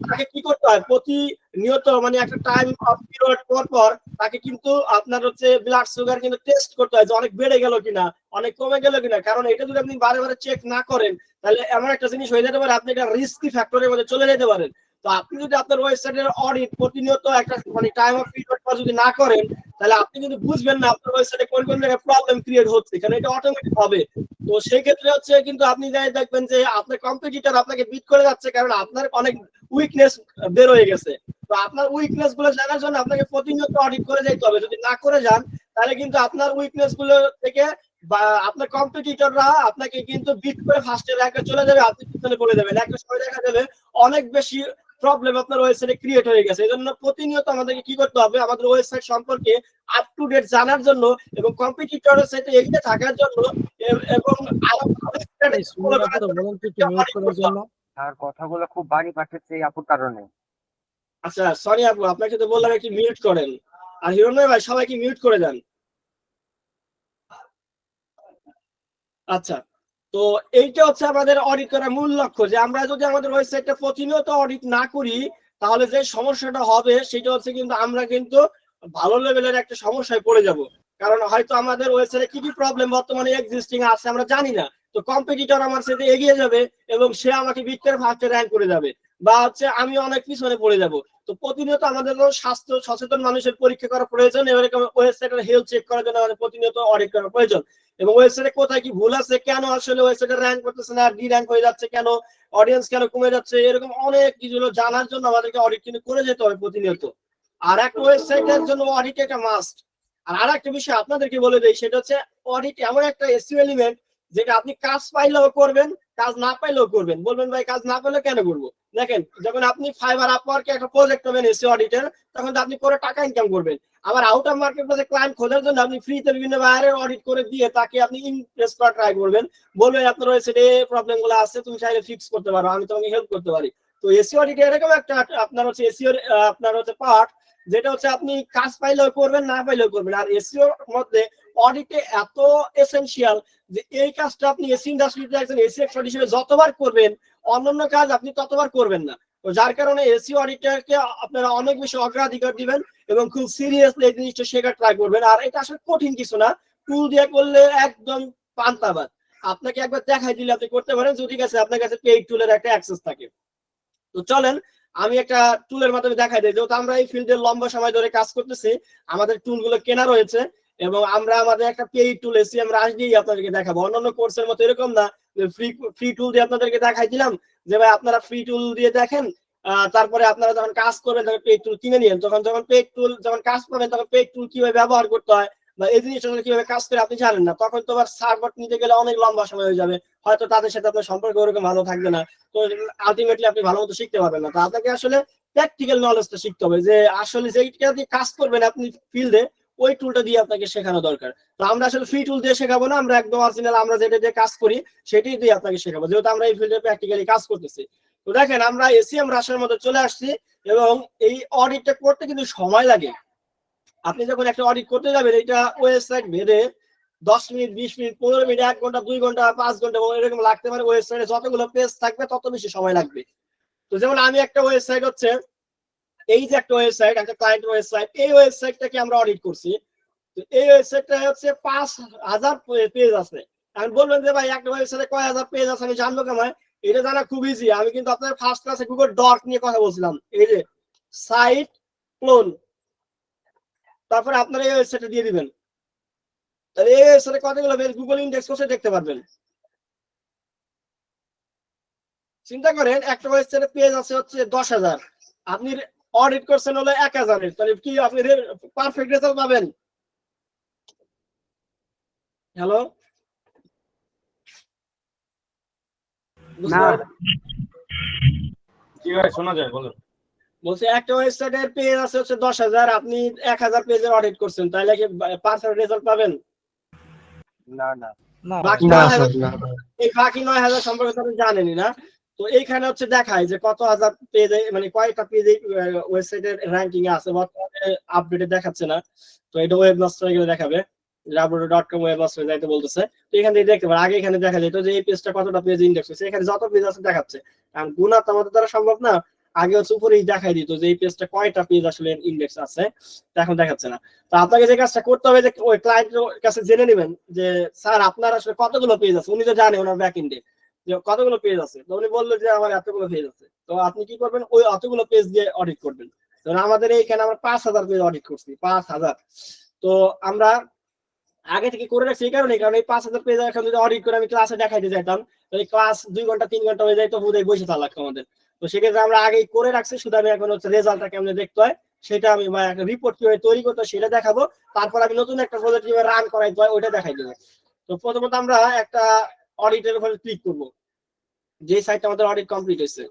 তাকে কি করতে হয়, প্রতিনিয়ত মানে একটা টাইম অফ পিরিয়ড পর পর তাকে কিন্তু আপনার হচ্ছে ব্লাড সুগার কিন্তু টেস্ট করতে হয় যে অনেক বেড়ে গেল কিনা, অনেক কমে গেল কিনা। কারণ এটা যদি আপনি বারে বারে চেক না করেন, তাহলে এমন একটা জিনিস হয়ে যেতে পারে আপনি একটা রিস্কি ফ্যাক্টরের মধ্যে চলে যেতে পারেন। তো আপনি যদি আপনার ওয়েবসাইটের অডিট প্রতিনিয়ত একটা মানে টাইম অফ পিরিয়ড পর যদি না করেন, তাহলে আপনি কিন্তু বুঝবেন না আপনার ওয়েবসাইটে কোন কোন জায়গায় প্রবলেম ক্রিয়েট হচ্ছে, কারণ এটা অটোমেটিক হবে। তো সেই ক্ষেত্রে হচ্ছে কিন্তু আপনি যাই দেখবেন যে আপনার কম্পিটিটর আপনাকে বিট করে যাচ্ছে, কারণ আপনার অনেক উইকনেস বের হয়ে গেছে। তো আপনার উইকনেস গুলো জানার জন্য আপনাকে প্রতিনিয়ত অডিট করে যেতে হবে। যদি না করে যান, তাহলে কিন্তু আপনার উইকনেস গুলো থেকে বা আপনার কম্পিটিটররা আপনাকে কিন্তু বিট করে ফার্স্টে র্যাঙ্কে চলে যাবে, আপনি পিছনে পড়ে যাবেন। একটা সময় দেখা যাবে অনেক বেশি প্রবলেম আপনার ওয়েবসাইটে ক্রিয়েট হয়ে গেছে। এজন্য প্রতিনিয়ত আমাদেরকে কি করতে হবে, আমাদের ওয়েবসাইট সম্পর্কে আপ টু ডেট জানার জন্য এবং কম্পিটিটরের সাথে এগিয়ে থাকার জন্য এবং আরো বলুন তো একটু মিউট করার জন্য। আর কথাগুলো খুব বাড়ি পাঠাচ্ছে এই আপুর কারণে। আচ্ছা সরি আপু, আপনাকে তো বললাম একটু মিউট করেন, আর হিরণময় ভাই সবাইকে মিউট করে দেন। আচ্ছা, তো এইটা হচ্ছে আমাদের অডিট করার মূল লক্ষ্য, যে আমরা যদি আমাদের ওয়েবসাইটটা প্রতিনিয়ত অডিট না করি, তাহলে যে সমস্যাটা হবে সেটা হচ্ছে কিন্তু আমরা কিন্তু ভালো লেভেলের একটা সমস্যায় পড়ে যাব। কারণ হয়তো আমাদের ওয়েবসাইটে কি কি প্রবলেম বর্তমানে এক্সিস্টিং আছে আমরা জানি না, তো কম্পিটিটর আমার সাথে এগিয়ে যাবে এবং সে আমাকে বিটকের ফার্স্টে র‍্যাঙ্ক করে যাবে, বা হচ্ছে আমি অনেক পিছনে পড়ে যাব। তো প্রতিনিয়ত আমাদের স্বাস্থ্য সচেতন মানুষের পরীক্ষা করা প্রয়োজন, এরকম ওয়েবসাইটের হেলথ চেক করার জন্য আমাদের প্রতিনিয়ত অডিট করা প্রয়োজন, এবং ওয়েবসাইটে কোথায় কি ভুল আছে, কেন আসলে ওয়েবসাইটে র‍্যাঙ্ক করতেছে না, ডি র‍্যাঙ্ক হয়ে যাচ্ছে কেন, অডিয়েন্স কেন কমে যাচ্ছে, এরকম অনেক কিছু জানার জন্য আমাদেরকে অডিট কিন্তু করে যেতে হবে প্রতিনিয়ত। আর একটা ওয়েবসাইটের জন্য অডিট একটা মাস্ট। আর আরেকটা বিষয় আপনাদেরকে বলে দেই, সেটা হচ্ছে অডিট এমন একটা এসইও এলিমেন্ট যেটা আপনি কাজ পাইলেও করবেন, কাজ না পাইলেও করবেন। বলবেন ভাই কাজ না পেলে কেন করবো? দেখেন, যখন আপনি ফাইবার আপওয়ার্কে একটা প্রজেক্ট পাবেন এসইও অডিটের, তখন তো আপনি করে টাকা ইনকাম করবেন। আবার আউট অফ মার্কেট প্লেসে ক্লায়েন্ট খোঁজার জন্য আপনি ফ্রিতে বিভিন্ন বায়ারের অডিট করে দিয়ে তাকে আপনি ইমপ্রেস করা ট্রাই করবেন, বলবেন আপনার ওয়েবসাইটে এই প্রবলেম গুলো আছে, তুমি চাইলে ফিক্স করতে পারো, আমি তোমাকে হেল্প করতে পারি। তো এসইও অডিট এরকম একটা আপনার হচ্ছে এসইও আপনার হচ্ছে পার্ট, যেটা হচ্ছে আপনি কাজ পাইলেও করবেন, না পাইলেও করবেন। আর এসইও মধ্যে অডিটে এত এসেনশিয়াল যে এই কাজটা আপনি এসি ইন্ডাস্ট্রিতে একজন এসি এক্সপার্ট হিসেবে যতবার করবেন, অন্যান্য কাজ আপনি ততবার করবেন না। তো যার কারণে এসইও অডিটরকে আপনারা অনেক বেশি অগ্রাধিকার দিবেন এবং খুব সিরিয়াসলি এই জিনিসটা শেখার ট্রাই করবেন। আর এটা আসলে কঠিন কিছু না, টুল দিয়ে করলে একদম পান্তাবাদ। আপনাকে একবার দেখাই দিলে আপনি করতে পারেন, যদি কাছে আপনার কাছে পেইড টুলের একটা অ্যাক্সেস থাকে। তো চলেন আমি একটা টুলের মাধ্যমে দেখাই দিই, যেহেতু আমরা এই ফিল্ডে লম্বা সময় ধরে কাজ করতেছি, আমাদের টুলগুলো কেনা রয়েছে এবং আমরা আমাদের একটা পেইড টুল এসি আমরা আসলেই আপনাদেরকে দেখাবো। অন্যান্য কোর্সের মতো এরকম না যে ফ্রি টুল দিয়ে আপনাদেরকে দেখাই দিলাম যে ভাই আপনারা ফ্রি টুল দিয়ে দেখেন, তারপরে আপনারা যখন কাজ করবেন তখন পেইড টুল কিনে নিন, তখন যখন পেইড টুল যখন কাজ করবেন তখন পেইড টুল কিভাবে ব্যবহার করতে হয় বা এই জিনিসটা আসলে কিভাবে কাজ করে আপনি জানেন না, তখন তো আবার সার্ভার নিতে গেলে অনেক লম্বা সময় হয়ে যাবে, হয়তো তাদের সাথে আপনার সম্পর্ক ওরকম ভালো থাকবে না, তো আলটিমেটলি আপনি ভালো মতো শিখতে পারবেন না। তো আপনাকে আসলে প্র্যাকটিক্যাল নলেজটা শিখতে হবে, যে আসলে যেইটা দিয়ে কাজ করবেন আপনি ফিল্ডে, ওই টুলটা দিয়ে আপনাকে শেখানো দরকার। তো আমরা আসলে ফ্রি টুল দিয়ে শেখাবো না, আমরা একদম অরিজিনাল আমরা যেটা দিয়ে কাজ করি সেটাই দিয়ে আপনাকে শেখাবো, যেহেতু আমরা এই ফিল্ডে প্র্যাকটিক্যালি কাজ করতেছি। তো দেখেন আমরা এসিএম রাশের মধ্যে চলে আসছি, এবং এই অডিটটা করতে কিন্তু সময় লাগে। আপনি যখন একটা অডিট করতে যাবেন, এটা ওয়েবসাইট ভেদে 10 মিনিট, 20 মিনিট, 15 মিনিট, 1 ঘন্টা, 2 ঘন্টা, 5 ঘন্টা এরকম লাগতে পারে। ওয়েবসাইটে যতগুলো পেজ থাকবে তত বেশি সময় লাগবে। তো যেমন আমি একটা ওয়েবসাইট হচ্ছে, এই যে একটা ওয়েবসাইট, একটা ক্লায়েন্ট ওয়েবসাইট, এই ওয়েবসাইটটাকে আমরা অডিট করছি। তো এই ওয়েবসাইটটা হচ্ছে 5,000 পেজ আছে। আমি বলবেন যে ভাই একটা ওয়েবসাইটে কয় হাজার পেজ আছে আমি জানবো কেমন? এটা জানা খুব ইজি। আমি কিন্তু আপনার ফার্স্ট ক্লাসে গুগল ডক নিয়ে কথা বলছিলাম, এই যে সাইট ক্লোন, তারপরে আপনারা এই ওয়েবসাইটে দিয়ে দিবেন, তাহলে এই ওয়েবসাইটে কতগুলো পেজ গুগল ইন্ডেক্স করতে দেখতে পারবেন। চিন্তা করেন একটা ওয়েবসাইটে পেজ আছে হচ্ছে 10,000, আপনি অডিট করছেন হলো 1,000-এর, তাহলে কি আপনি পারফেক্ট রেজাল্ট পাবেন? হ্যালো, না কি ভাই শোনা যায়, বলুন। বলছি একটা ওয়েবসাইটের পেজ আছে হচ্ছে 10,000, আপনি 1,000 পেজের অডিট করছেন, তাহলে কি পারফেক্ট রেজাল্ট পাবেন? না না না বাকি না 9,000, স্যার, না। এই বাকি 9,000 সম্পর্কে তো আপনি জানেনই না। তো এইখানে হচ্ছে দেখায় যে কত হাজার পেজে, মানে কয়টা পেজে ওয়েবসাইটের র্যাঙ্কিং এ আছে, বর্তমানে আপডেটে দেখাচ্ছে না। তো এটা ওয়েব মাস্টারে গেলে দেখাবে, www.com ওয়েব মাস্টারে যাইতে বলতেছে। তো এখান থেকে দেখতে পারে, আগে এখানে দেখা যেত যে এই পেজটা কতটা পেজ ইন্ডেক্স হয়েছে, এখানে যত পেজ আছে দেখাচ্ছে। কারণ গুণা তো আমাদের দ্বারা সম্ভব না, আগে হচ্ছে উপরেই দেখাই দিত যে এই পেজটা কয়টা পেজ আসলে ইন্ডেক্স আছে, তো এখন দেখাচ্ছে না। তো আপনাকে যে কাজটা করতে হবে, যে ওই ক্লায়েন্টের কাছে জেনে নেবেন যে স্যার আপনার আসলে কতগুলো পেজ আছে, উনি তো জানে ওনার ব্যাক এন্ডে যে কতগুলো পেজ আছে। তো উনি বললো যে আমার এতগুলো পেজ আছে, তো আপনি কি করবেন, ওই অতগুলো পেজ দিয়ে অডিট করবেন। ধরুন আমাদের এইখানে আমরা 5,000 পেজ অডিট করছি, 5,000। তো আমরা আগে থেকে করে রাখছি এই কারণে, কারণ এই 5,000 পেজ এখন যদি অডিট করে আমি ক্লাসে দেখাইতে যাইতাম, তাহলে ক্লাস 2 ঘন্টা 3 ঘন্টা হয়ে যাইতো, হুদাই বসে থাকা লাগতো আমাদের। তো সেক্ষেত্রে আমরা আগেই করে রাখছি, শুধু আমি এখন হচ্ছে রেজাল্টটা কেমনে দেখতে হয় সেটা আমি, বা একটা রিপোর্ট কিভাবে তৈরি করতে হয় সেটা দেখাবো। তারপর আমি নতুন একটা প্রজেক্ট কিভাবে রান করাইতে হয় ওইটা দেখাই দেবো। তো প্রথমত আমরা একটা অডিটের উপরে ক্লিক করব, যে সাইটটা আমাদের অডিট কমপ্লিট হয়েছে।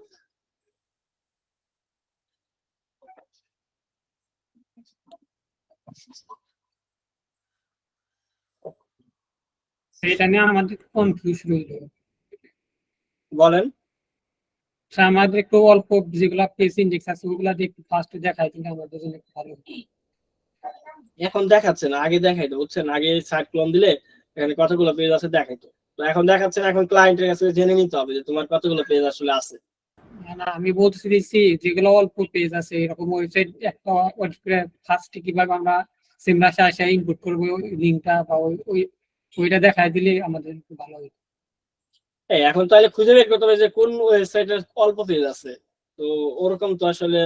এটা নিয়ে আমাদের কনফিউজ রইল। বলেন। আমাদের একটু অল্প যেগুলা পেজ ইন্ডেক্স আছে ওগুলা একটু ফার্স্ট দেখাই দিলে আমাদের জন্য একটু ভালো হতো। এখন দেখাচ্ছে না, আগে দেখাইতো, বুঝছেন, আগে সাইট ক্লোন দিলে এখানে কতগুলো পেজ আছে দেখাইতো। তো এখন দেখাচ্ছে না, এখন ক্লায়েন্টের কাছে জেনে নিতে হবে যে তোমার কতগুলো পেজ আসলে আছে। না আমি বলতে দিচ্ছি যেগুলো অল্প পেজ আছে এরকম ওয়েবসাইট একটা অডিট করে ফার্স্টে কিভাবে আমরা সিমরাসে আসে ইনপুট করবো লিঙ্কটা বা ওইটা দেখাই দিলে আমাদের একটু ভালো হতো। এখন তাহলে খুঁজে বের করতে হবে যে কোন ওয়েবসাইটের অল্প পেজ আছে। তো ওরকম তো আসলে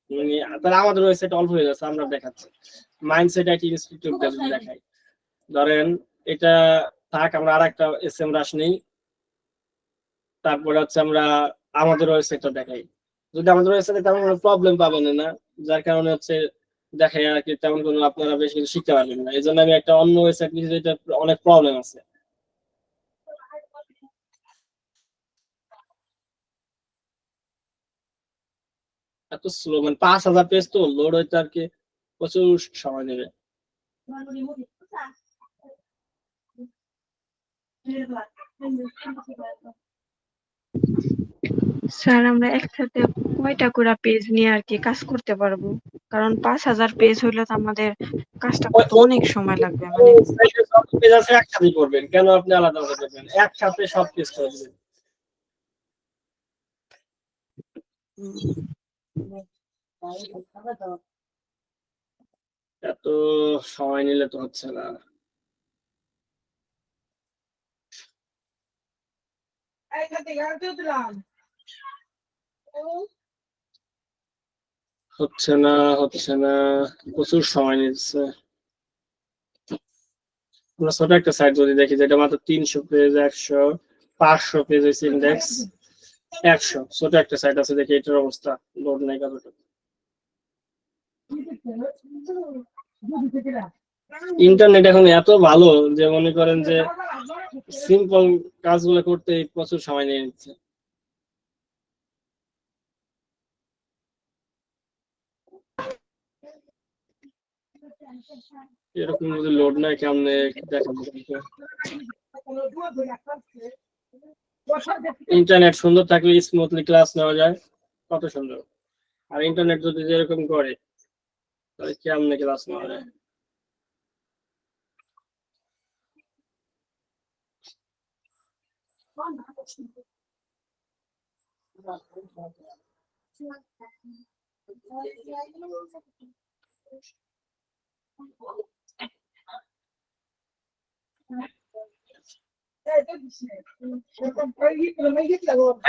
মানে, তাহলে আমাদের ওয়েবসাইট অল্প পেজ আছে, আমরা দেখাচ্ছি মাইন্ডসেট আইটি ইনস্টিটিউট দেখাই। ধরেন এটা থাক, আমরা আরেকটা এসএম রাশ নেই, তারপরে হচ্ছে আমরা আমাদের ওয়েবসাইটটা দেখাই। যদি আমাদের ওয়েবসাইটে তেমন কোনো প্রবলেম পাবেন না, যার কারণে হচ্ছে দেখাই আর কি, তেমন কোনো আপনারা বেশি কিছু শিখতে পারবেন না। এই জন্য আমি একটা অন্য ওয়েবসাইট নিয়েছি যেটা অনেক প্রবলেম আছে। এত স্লো, মানে 5,000 পেজ তো লোড হইতে আর কি প্রচুর সময় নেবে। স্যার আমরা একসাথে কয়টা করে পেজ নিয়ে আর কি কাজ করতে পারবো? কারণ 5,000 পেজ হইলে তো আমাদের কাজটা করতে অনেক সময় লাগবে, মানে ওয়েবসাইটে সব পেজ আছে একসাথে করবেন, কেন আপনি আলাদা আলাদা করবেন? একসাথে সব পেজ করে দিবেন। এত সময় নিলে তো হচ্ছে না। হচ্ছে না, হচ্ছে না, প্রচুর সময় নিচ্ছে। আমরা ছোট একটা সাইট যদি দেখি যেটা মাত্র 300 পেজ, 100, 500 পেজ হয়েছে ইন্ডেক্স, 100, ছোট একটা সাইট আছে, দেখি এটার অবস্থা লোড নাই কতটা। ইন্টারনেট এখন এত ভালো যে মনে করেন যে সিম্পল কাজগুলো করতে প্রচুর সময় নিয়ে নিচ্ছে। এরকম যদি লোড নাই কেমনে দেখাবো? ইন্টারনেট সুন্দর থাকলে স্মুথলি ক্লাস নেওয়া যায়, কত সুন্দর। আর ইন্টারনেট যদি যেরকম করে তাহলে কেমনে ক্লাস নেওয়া যায়?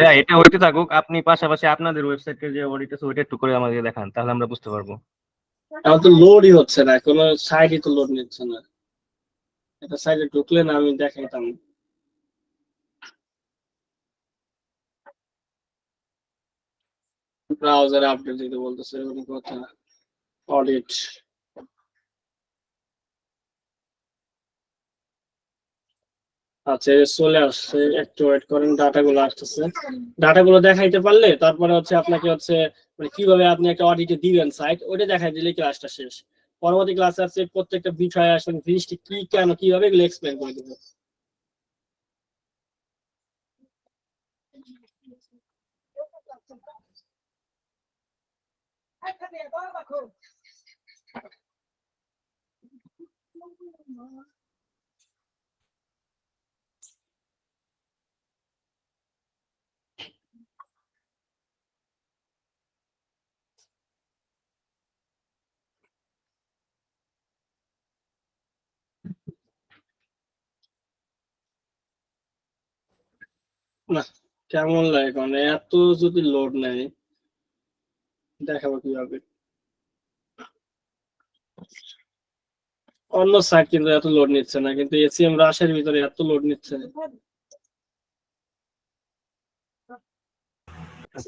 হ্যাঁ, এটা হইতে থাকুক, আপনি পাশাপাশি আপনাদের ওয়েবসাইটের যে অডিট আছে ওইটা একটু করে আমাদের দেখান, তাহলে আমরা বুঝতে পারবো। এখন তো লোডই হচ্ছে না, কোনো সাইডই তো লোড নিচ্ছে না। একটা সাইডে ঢুকলে না আমি দেখাইতাম। ব্রাউজারে আপডেট দিতে বলতেছে, এরকম কথা। অডিট আচ্ছা, চলে আসছে, একটু ওয়েট করেন, ডাটাগুলো আসতেছে। ডাটাগুলো দেখাইতে পারলে তারপরে হচ্ছে আপনাকে হচ্ছে মানে কিভাবে আপনি একটা অডিটে দিবেন সাইট, ওইটা দেখাই দিলে ক্লাসটা শেষ। পরবর্তী ক্লাসে আছে প্রত্যেকটা বিষয় আসলে জিনিসটা কি, কেন, কিভাবে এগুলো এক্সপ্লেন করে দেবো। না কেমন লাগে, মানে এত যদি লোড নেয় দেখাবো কিভাবে? অন্য সাইট কিন্তু এত লোড নিচ্ছে না, কিন্তু এসিএম রাশের ভিতরে এত লোড নিচ্ছে।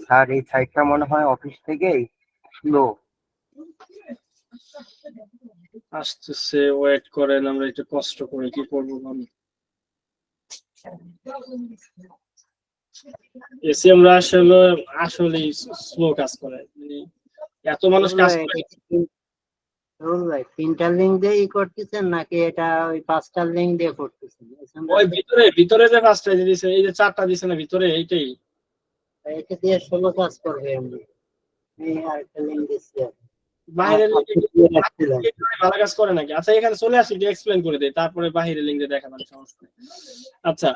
স্যার এই সাইটটা মনে হয় অফিস থেকেই স্লো। আসতেছে, ওয়েট করেন, আমরা একটু কষ্ট করে কি করবো আমি। এসিএম রাশ হলো আসলে স্লো কাজ করে, মানে এত মানুষ কাজ করে। ভাই 3টা লিঙ্ক দিয়ে করতেছেন নাকি এটা ওই 5টা লিঙ্ক দিয়ে করতেছেন? ওই ভিতরে ভিতরে যে 5টা দিছে, এই যে 4টা দিছে না ভিতরে, এইটাই। এটা দিয়ে 16 কাজ করবে এমনি। এই আরেকটা লিঙ্ক দিচ্ছি। বাইরের ভালো কাজ করে নাকি? আচ্ছা এখানে চলে আসি, এক্সপ্লেন করে দেই, তারপরে বাইরের লিঙ্কে দেখাবেন, সমস্যা নেই। আচ্ছা,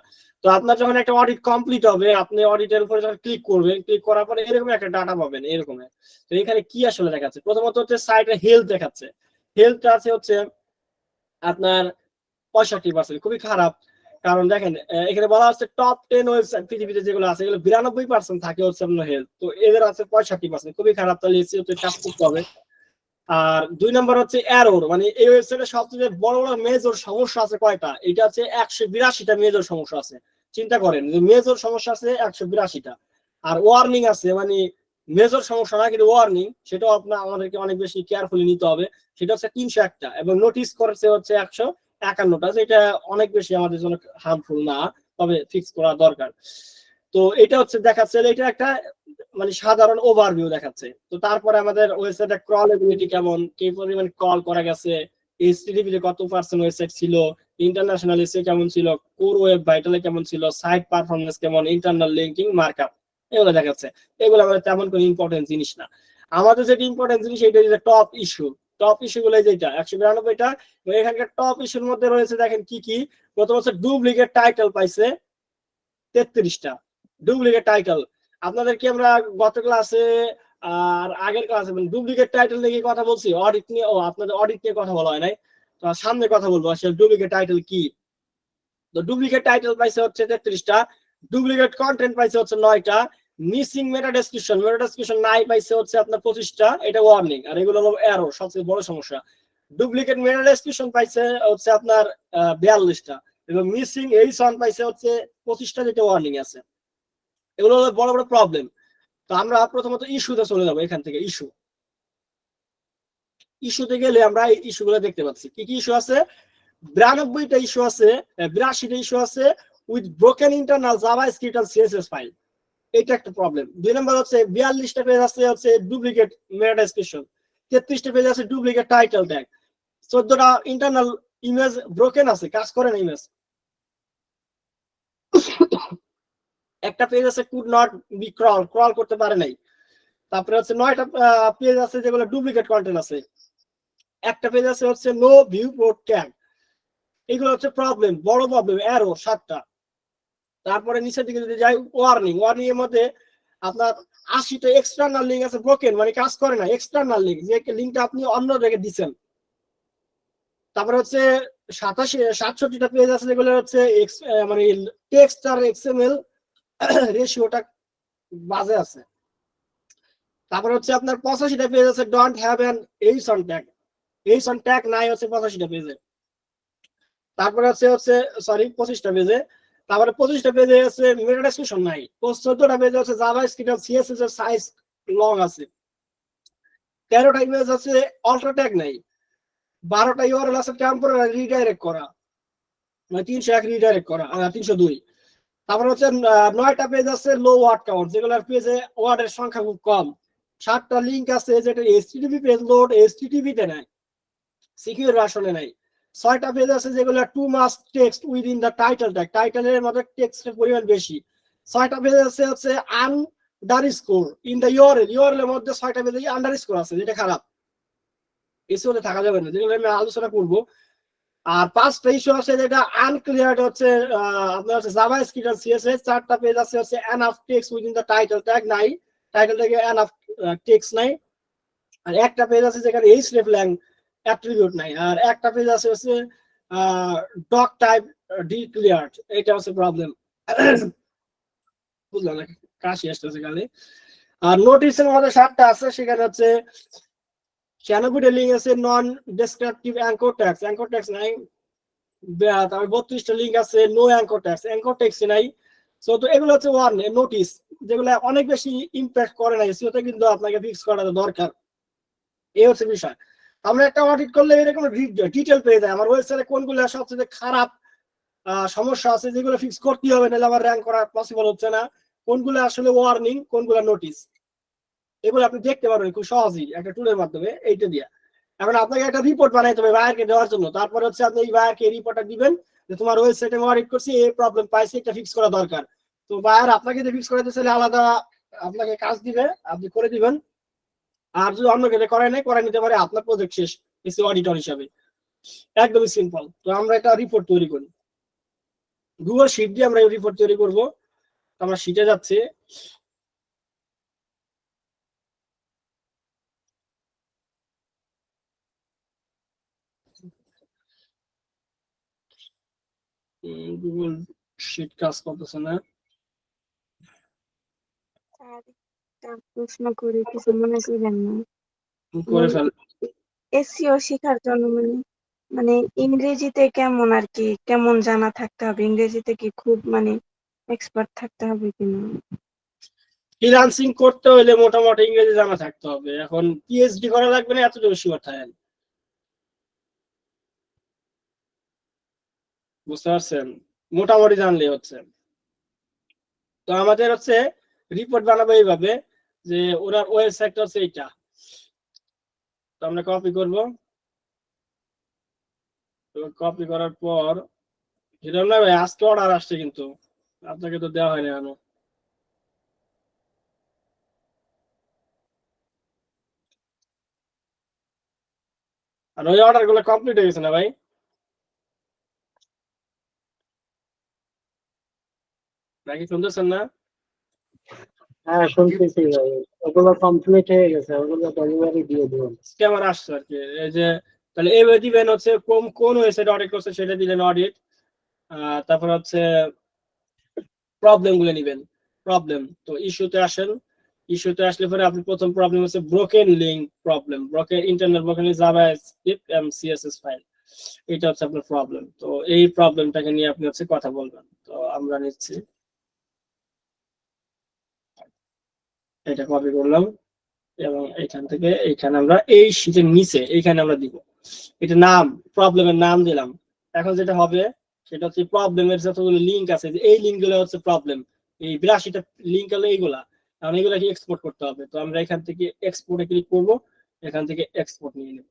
তো আপনার যখন একটা অডিট কমপ্লিট হবে, আপনি অডিটের উপরে যখন ক্লিক করবেন, ক্লিক করার পরে এরকম একটা ডাটা পাবেন, এরকম। তো এখানে কি আসলে দেখাচ্ছে? প্রথমত হচ্ছে সাইটের হেলথ দেখাচ্ছে। হেলথটা আছে হচ্ছে আপনার 65%, খুবই খারাপ। কারণ দেখেন এখানে বলা হচ্ছে টপ 10 ওয়েবসাইট পৃথিবীতে যেগুলো আছে এগুলো 92% থাকে হচ্ছে আপনার হেলথ, তো এদের আছে 65%, খুবই খারাপ। তাহলে এসইওতে কাজ করতে হবে। আর 2 নম্বর হচ্ছে এরর, মানে এই ওয়েবসাইটে সবচেয়ে বড় বড় মেজর সমস্যা আছে কয়টা? এটা আছে 182টা মেজর সমস্যা আছে। চিন্তা করেন যে মেজর সমস্যা আছে 182টা, আর ওয়ার্নিং আছে, মানে মেজর সমস্যা না কিন্তু ওয়ার্নিং, সেটাও আপনার আমাদেরকে অনেক বেশি কেয়ারফুলি নিতে হবে। সেটা হচ্ছে 301টা, এবং নোটিস করেছে হচ্ছে 151টা, যেটা অনেক বেশি আমাদের জন্য হার্মফুল না, তবে ফিক্স করা দরকার। তো এটা হচ্ছে দেখাচ্ছে, এটা একটা মানে সাধারণ ওভারভিউ দেখাচ্ছে। তো তারপরে আমাদের ওয়েবসাইটের ক্রলেবিলিটি কেমন, কি পরিমাণ কল করা গেছে, এইচটিটিপি তে কত পার্সেন্ট ওয়েবসাইট ছিল, ইন্টারন্যাশনাল এসে কেমন ছিল, কোর ওয়েব ভাইটালে কেমন ছিল, সাইট পারফরম্যান্স কেমন, ইন্টারনাল লিংকিং, মার্কআপ, এগুলো দেখাচ্ছে। এগুলো আমাদের তেমন কোনো ইম্পর্টেন্ট জিনিস না। আমাদের যেটা ইম্পর্টেন্ট জিনিস এটা হচ্ছে টপ ইস্যু। টপ ইস্যু গুলো যেটা 192টা, এখানকার টপ ইস্যুর মধ্যে রয়েছে, দেখেন কি কি। প্রথম হচ্ছে ডুপ্লিকেট টাইটেল পাইছে 33টা, ডুপ্লিকেট টাইটেল। আপনাদেরকে আমরা গত ক্লাসে আর আগের ক্লাসে ডুপ্লিকেট টাইটেল নিয়ে কথা বলছি, অডিট নিয়ে, আপনাদের অডিট নিয়ে কথা বলা হয় নাই, তো সামনে কথা বলবো আসলে ডুপ্লিকেট টাইটেল কি। তো ডুপ্লিকেট টাইটেল পাইছে হচ্ছে 33টা, ডুপ্লিকেট কন্টেন্ট পাইছে হচ্ছে 9টা, মিসিং মেটা ডেসক্রিপশন নাই পাইছে হচ্ছে আপনার 25টা, এটা ওয়ার্নিং। আর এগুলো হলো এরর, সবচেয়ে বড় সমস্যা। ডুপ্লিকেট মেটা ডেসক্রিপশন পাইছে হচ্ছে আপনার 42টা, এবং মিসিং এইসন পাইছে হচ্ছে 25টা, যেটা ওয়ার্নিং আছে। এগুলো হলো বড় বড় প্রবলেম। তো আমরা প্রথমত ইস্যুতে চলে যাবো, এখান থেকে ইস্যু। ইস্যুতে গেলে আমরা এই ইস্যুগুলো দেখতে পাচ্ছি। কি কি ইস্যু আছে? 92টা ইস্যু আছে, 82টা ইস্যু আছে with broken internal JavaScript and CSS file. এটা একটা প্রবলেম। 2 নম্বর হচ্ছে 42টা পেজ আছে ডুপ্লিকেট মেটা ডেসক্রিপশন, 33টা পেজ আছে ডুপ্লিকেট টাইটেল ট্যাগ, 14টা ইন্টারনাল ইমেজ ব্রোকেন আছে, কাজ করে না ইমেজ। একটা পেজ আছে কুড নট বি ক্রল করতে পারে নাই। তারপরে হচ্ছে 9টা পেজ আছে যেগুলো ডুপ্লিকেট কন্টেন্ট আছে। একটা পেজ আছে হচ্ছে নো ভিউ পোর্ট ট্যাগ। এগুলো হচ্ছে প্রবলেম, বড় প্রবলেম, এরো 7টা। তারপরে নিচের দিকে যদি যাই, ওয়ার্নিং এর মধ্যে আপনার 80টা এক্সটার্নাল লিঙ্ক আছে ব্রোকেন, মানে কাজ করে না। এক্সটার্নাল লিঙ্ক, যে লিঙ্কটা আপনি অন্য জায়গায় দিচ্ছেন। তারপরে হচ্ছে 67টা পেজ আছে যেগুলো হচ্ছে মানে টেক্সট আর এক্সএমএল রেশিওটা বাজে আছে। তারপরে হচ্ছে আপনার 85টা পেজ আছে don't have an H one tag. H one tag নাই হচ্ছে 85টা পেজে। তারপরে হচ্ছে 25টা পেজে। তারপরে 25টা পেজে আছে মেটা ডেসক্রিপশন নাই। 14টা পেজে আছে জাভাস্ক্রিপ্ট আর সিএসএস এর সাইজ লং আছে। 13টা ইমেজ আছে অল্টার ট্যাগ নাই। 12টা ইউআরএল আছে টেম্পোরারি রিডাইরেক্ট করা, মানে 301 রিডাইরেক্ট করা, 302। তারপর হচ্ছে 9টা পেজ আছে লো ওয়ার্ড কাউন্ট, যেগুলোর পেজে ওয়ার্ডের সংখ্যা খুব কম। 7টা লিংক আছে যেটা এইচটিটিপি পেজ লোড এইচটিটিপি তে নাই, সিকিউর ভার্সনে নাই। 6টা পেজ আছে যেগুলো too much text within the title tag, টাইটেলের মধ্যে টেক্সটের পরিমাণ বেশি। 6টা পেজ আছে হচ্ছে আন্ডারস্কোর ইন দ্য ইউআরএল এর মধ্যে 6টা পেজে আন্ডারস্কোর আছে, যেটা খারাপ। এসিওতে থাকা যাবে না, যেগুলো আমি আলোচনা করব। আর 5টা ইস্যু আছে যেটা আনক্লিয়ার হচ্ছে আপনার হচ্ছে জাভাস্ক্রিপ্ট আর সিএসএস। 4টা পেজ আছে হচ্ছে enough text within the title tag নাই, টাইটেল ট্যাগে এনাফ টেক্সট নাই। আর একটা পেজ আছে যেখানে hreflang অ্যাট্রিবিউট নাই। আর একটা পেজ আছে হচ্ছে ডক টাইপ ডিক্লেয়ার্ড। এটা হচ্ছে প্রবলেম। বুঝলাম না, কাশি আসতেছে খালি। আর নোটিসের মধ্যে 7টা আছে, সেখানে হচ্ছে 96টা লিঙ্ক আছে নন ডেসক্রিপটিভ অ্যাঙ্কর ট্যাক্স নাই। তারপর 32টা লিঙ্ক আছে নো অ্যাঙ্কর ট্যাক্স নাই। সো তো এগুলো হচ্ছে নোটিস, যেগুলো অনেক বেশি ইমপ্যাক্ট করে না এসইওতে, কিন্তু আপনাকে ফিক্স করা দরকার। এই হচ্ছে বিষয়। আমরা একটা অডিট করলে এরকম ডিটেল পেয়ে যায় আমার ওয়েবসাইটে কোনগুলো সবচেয়ে খারাপ সমস্যা আছে, যেগুলো ফিক্স করতে হবে, নাহলে আমার র্যাঙ্ক করা পসিবল হচ্ছে না। কোনগুলো আসলে ওয়ার্নিং, কোনগুলো নোটিস, এগুলো আপনি দেখতে পারবেন খুব সহজেই একটা টুলের মাধ্যমে। এইটা দিয়ে এখন আপনাকে একটা রিপোর্ট বানাইতে হবে বায়ারকে দেওয়ার জন্য। তারপরে হচ্ছে আপনি এই বায়ারকে রিপোর্টটা দিবেন যে তোমার ওয়েবসাইটে অডিট করছি, এই প্রবলেম পাইছি, এটা ফিক্স করা দরকার। তো বায়ার আপনাকে যে ফিক্স করাতে চাইলে আলাদা আপনাকে কাজ দিবে, আপনি করে দিবেন। আর যদি অন্য কেটে করাই নিতে পারে, আপনার প্রজেক্ট শেষ এসি অডিটর হিসাবে। একদমই সিম্পল। তো আমরা একটা রিপোর্ট তৈরি করি, গুগল শিট দিয়ে আমরা রিপোর্ট তৈরি করব। আমরা শিটে যাচ্ছি। গুগল শিট কাজ করতেছে না। প্রশ্ন করি, কিছু মনে করেন না। করে ফেল। এসইও শেখার জন্য মানে ইংরেজিতে কেমন আর কি, কেমন জানা থাকতে হবে? ইংরেজিতে কি খুব মানে এক্সপার্ট থাকতে হবে কিনা? ফ্রিল্যান্সিং করতে হলে মোটামুটি ইংরেজি জানা থাকতে হবে। এখন পিএইচডি করা লাগবে না, এতটুকু শিওর থাকেন। বুঝতে পারছেন? মোটামুটি জানলে হচ্ছে। তো আমাদের হচ্ছে রিপোর্ট বানাবো এইভাবে যে ওনার ওয়েবসাইটটা হচ্ছে এইটা। তো আমরা কপি করব। তো কপি করার পর যেটা না ভাই, আজকে অর্ডার আসছে কিন্তু আপনাকে তো দেওয়া হয়নি এখনো। আর ওই অর্ডার গুলো কমপ্লিট হয়ে গেছে না ভাই? নাকি শুনতেছেন না? হ্যাঁ শুনতেছি ভাই, ওগুলো কমপ্লিট হয়ে গেছে, ওগুলো ডেলিভারি দিয়ে দিবেন। স্ক্যামার আসছে আর কি। এই যে তাহলে এইভাবে দিবেন হচ্ছে কোন ওয়েবসাইট অডিট করছে সেটা দিলেন অডিট। তারপর হচ্ছে প্রবলেম গুলো নিবেন। প্রবলেম তো ইস্যুতে আসেন। ইস্যুতে আসলে পরে আপনি প্রথম প্রবলেম হচ্ছে broken link problem, broken internal broken JavaScript and CSS file. এটা হচ্ছে আপনার প্রবলেম। তো এই প্রবলেমটাকে নিয়ে আপনি হচ্ছে কথা বলবেন। তো আমরা নিচ্ছি, এটা কপি করলাম। এবং এখান থেকে এইখানে আমরা এই শীটের নিচে এইখানে আমরা দিব এটা নাম, প্রবলেমের নাম দিলাম। এখন যেটা হবে সেটা হচ্ছে প্রবলেমের যতগুলো লিঙ্ক আছে, যে এই লিঙ্ক গুলো হচ্ছে প্রবলেম, এই 82টা লিঙ্ক হলো এইগুলা। কারণ এগুলাকে এক্সপোর্ট করতে হবে, তো আমরা এখান থেকে এক্সপোর্টে ক্লিক করব, এখান থেকে এক্সপোর্ট নিয়ে নেব।